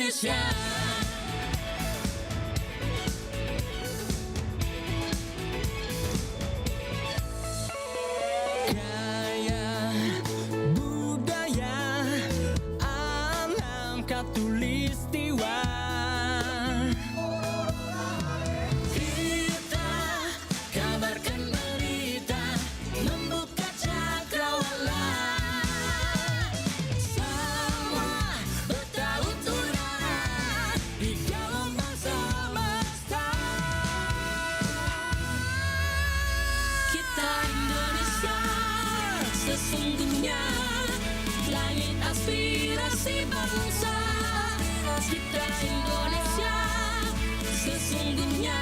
[SPEAKER 19] Indonesia.
[SPEAKER 5] Gaya budaya alam katulistiwa.
[SPEAKER 19] Kita kabarkan berita, membuka cakrawala. Sama bertaut udara di gelombang semesta. Kita Indonesia, sesungguhnya langit aspirasi bangsa. Kita Indonesia, sesungguhnya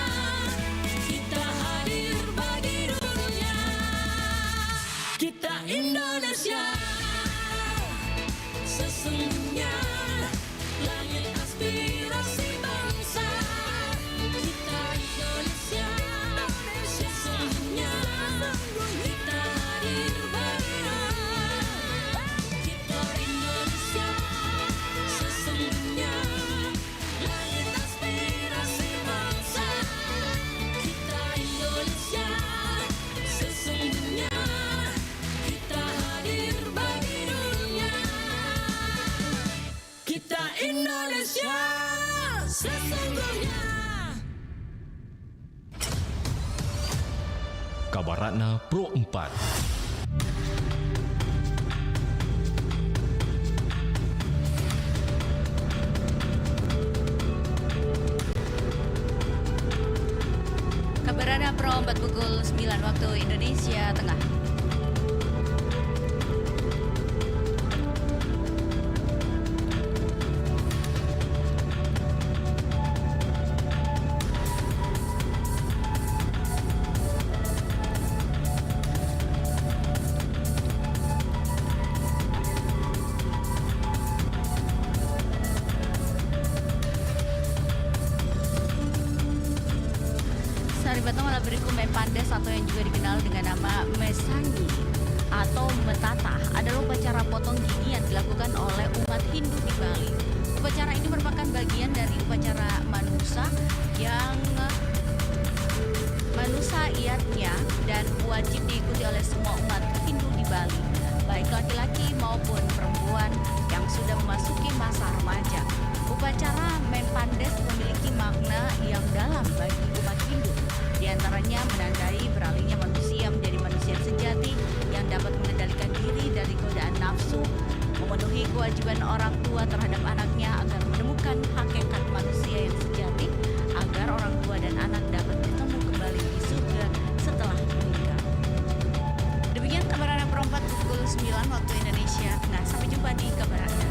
[SPEAKER 19] kita hadir bagi dunia. Kita Indonesia, sesungguhnya langit aspirasi bangsa. Kita Indonesia, sesungguhnya kita hadir bagi dunia. Kita Indonesia, sesungguhnya langit aspirasi bangsa. Kita Indonesia, sesungguhnya kita hadir bagi dunia. Kita Indonesia, sesungguhnya.
[SPEAKER 25] Kabar Ratna Pro 4.
[SPEAKER 3] Kabar Pro 4 pukul 9 waktu Indonesia Tengah. Saribata malah beriku Mepandes atau yang juga dikenal dengan nama Mesangi atau Metatah adalah upacara potong gigi yang dilakukan oleh umat Hindu di Bali. Upacara ini merupakan bagian dari upacara manusa yang manusa iatnya dan wajib diikuti oleh semua umat Hindu di Bali, baik laki-laki maupun perempuan yang sudah memasuki masa remaja. Upacara Mepandes memiliki makna yang dalam bagi umat Hindu. Di antaranya menandai beralihnya manusia menjadi manusia sejati yang dapat mengendalikan diri dari godaan nafsu, memenuhi kewajiban orang tua terhadap anaknya agar menemukan hakikat manusia yang sejati, agar orang tua dan anak dapat bertemu kembali di surga setelah menikah. Demikian kabar Ratna Pro 4 pukul 9 waktu Indonesia. Nah, sampai jumpa di kabar Ratna.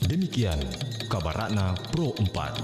[SPEAKER 25] Demikian Kabar Ratna Pro 4.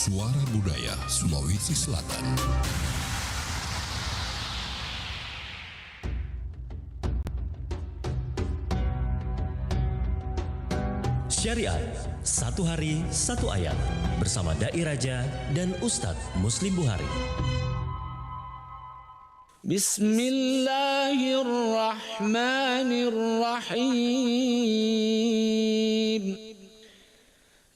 [SPEAKER 25] Suara Budaya Sulawesi Selatan.
[SPEAKER 1] Syariat, satu hari, satu ayat. Bersama Dai Raja dan Ustadz Muslim Buhari.
[SPEAKER 7] Bismillahirrahmanirrahim.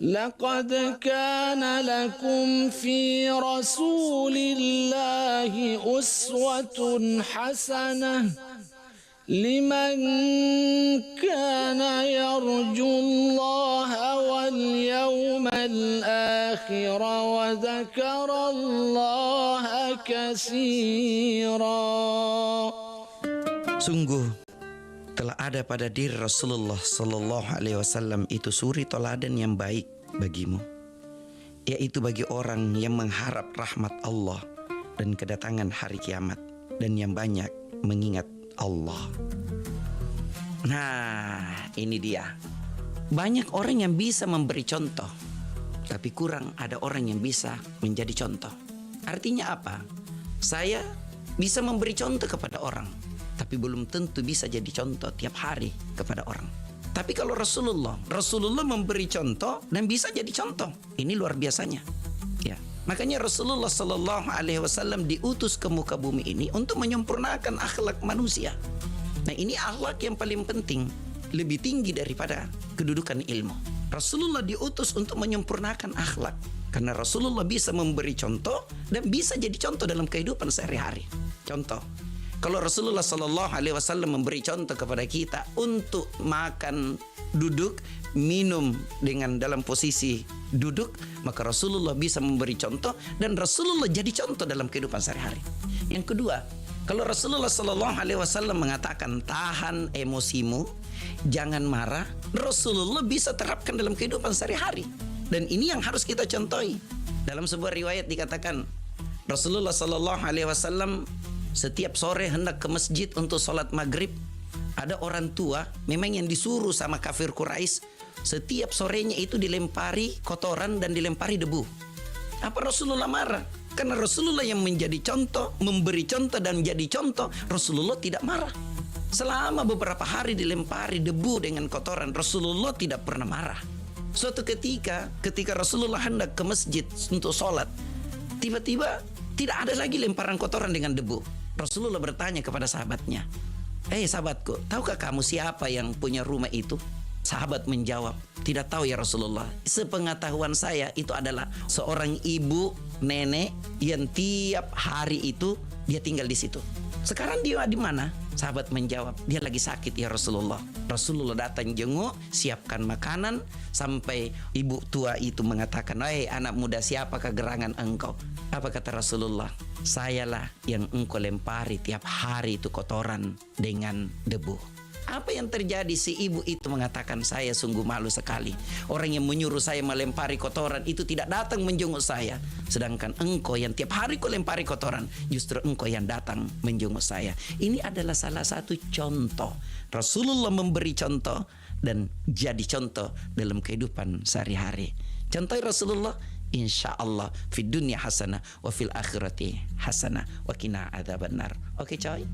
[SPEAKER 7] لقد كان لكم في رسول الله أسوة حسنة لمن كان يرجو الله واليوم الآخر وذكر الله كثيرا.
[SPEAKER 8] Sungguh telah ada pada diri Rasulullah Sallallahu Alaihi Wasallam itu suri teladan yang baik bagimu, yaitu bagi orang yang mengharap rahmat Allah dan kedatangan hari kiamat, dan yang banyak mengingat Allah. Nah, ini dia. Banyak orang yang bisa memberi contoh, tapi kurang ada orang yang bisa menjadi contoh. Artinya apa? Saya bisa memberi contoh kepada orang, tapi belum tentu bisa jadi contoh tiap hari kepada orang. Tapi kalau Rasulullah memberi contoh dan bisa jadi contoh. Ini luar biasanya. Ya, makanya Rasulullah Sallallahu Alaihi Wasallam diutus ke muka bumi ini untuk menyempurnakan akhlak manusia. Nah, ini akhlak yang paling penting, lebih tinggi daripada kedudukan ilmu. Rasulullah diutus untuk menyempurnakan akhlak, karena Rasulullah bisa memberi contoh dan bisa jadi contoh dalam kehidupan sehari-hari. Contoh, kalau Rasulullah Sallallahu Alaihi Wasallam memberi contoh kepada kita untuk makan, duduk, minum dengan dalam posisi duduk, maka Rasulullah bisa memberi contoh dan Rasulullah jadi contoh dalam kehidupan sehari-hari. Yang kedua, kalau Rasulullah Sallallahu Alaihi Wasallam mengatakan tahan emosimu, jangan marah, Rasulullah bisa terapkan dalam kehidupan sehari-hari. Dan ini yang harus kita contohi. Dalam sebuah riwayat dikatakan Rasulullah Sallallahu Alaihi Wasallam setiap sore hendak ke masjid untuk sholat maghrib. Ada orang tua memang yang disuruh sama kafir Quraisy, setiap sorenya itu dilempari kotoran dan dilempari debu. Apa Rasulullah marah? Karena Rasulullah yang menjadi contoh, memberi contoh dan menjadi contoh, Rasulullah tidak marah. Selama beberapa hari dilempari debu dengan kotoran, Rasulullah tidak pernah marah. Suatu ketika Rasulullah hendak ke masjid untuk sholat, tiba-tiba tidak ada lagi lemparan kotoran dengan debu. Rasulullah bertanya kepada sahabatnya, sahabatku, tahukah kamu siapa yang punya rumah itu? Sahabat menjawab, tidak tahu ya Rasulullah. Sepengetahuan saya itu adalah seorang ibu nenek yang tiap hari itu dia tinggal di situ. Sekarang dia di mana? Sahabat menjawab, dia lagi sakit ya Rasulullah. Rasulullah datang jenguk, siapkan makanan, sampai ibu tua itu mengatakan, anak muda, siapakah gerangan engkau? Apa kata Rasulullah? Sayalah yang engkau lempari tiap hari itu kotoran dengan debu. Apa yang terjadi? Si ibu itu mengatakan, saya sungguh malu sekali. Orang yang menyuruh saya melempari kotoran itu tidak datang menjenguk saya. Sedangkan engkau yang tiap hari kau lempari kotoran, justru engkau yang datang menjenguk saya. Ini adalah salah satu contoh. Rasulullah memberi contoh dan jadi contoh dalam kehidupan sehari-hari. Contoh Rasulullah, insya Allah fid dunya hasanah wa fil akhirati hasanah wa qina adzabannar. Oke coy.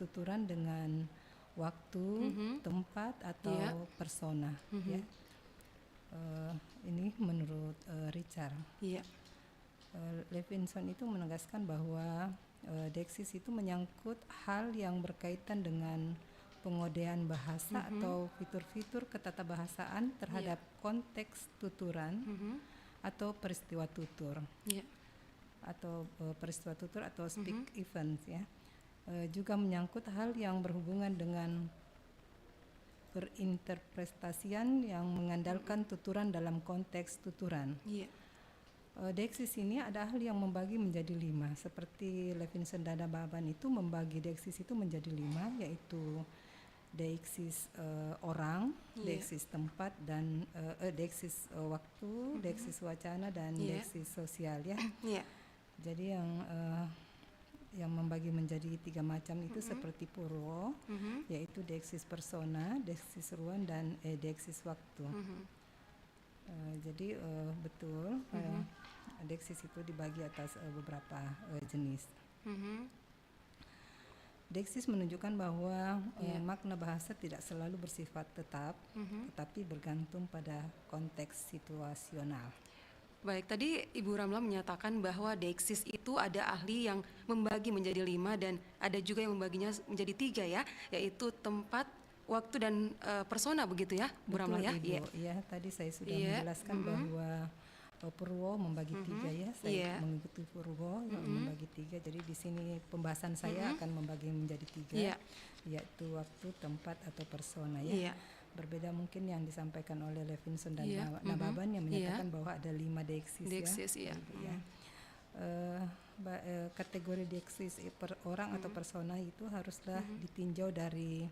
[SPEAKER 2] tuturan dengan waktu, tempat atau persona. Ya. Ini menurut Richard. Levinson itu menegaskan bahwa deiksis itu menyangkut hal yang berkaitan dengan pengodean bahasa atau fitur-fitur ketatabahasaan terhadap konteks tuturan atau peristiwa tutur atau peristiwa tutur atau speak events ya. Juga menyangkut hal yang berhubungan dengan perinterpretasian yang mengandalkan tuturan dalam konteks tuturan. Deiksis ini ada ahli yang membagi menjadi 5, seperti Levinson dan Baban itu membagi deiksis itu menjadi 5, yaitu deiksis orang, deiksis tempat dan deiksis waktu, deiksis wacana dan deiksis sosial ya. Jadi yang membagi menjadi 3 macam itu seperti Purwo, yaitu deiksis persona, deiksis ruang dan deiksis waktu. Jadi betul deiksis itu dibagi atas beberapa jenis. Deiksis menunjukkan bahwa makna bahasa tidak selalu bersifat tetap, tetapi bergantung pada konteks situasional.
[SPEAKER 11] Baik, tadi Ibu Ramla menyatakan bahwa deiksis itu ada ahli yang membagi menjadi 5 dan ada juga yang membaginya menjadi 3 ya, yaitu tempat, waktu dan persona begitu ya, Bu Ramla ya?
[SPEAKER 2] Ibu. Ya, tadi saya sudah menjelaskan bahwa Purwo membagi 3 ya, saya mengikuti Purwo yang membagi 3. Jadi di sini pembahasan saya akan membagi menjadi 3, yaitu waktu, tempat atau persona ya. Berbeda mungkin yang disampaikan oleh Levinson dan Nababan yang menyatakan bahwa ada 5 deiksis ya. Kategori deiksis per orang atau persona itu haruslah ditinjau dari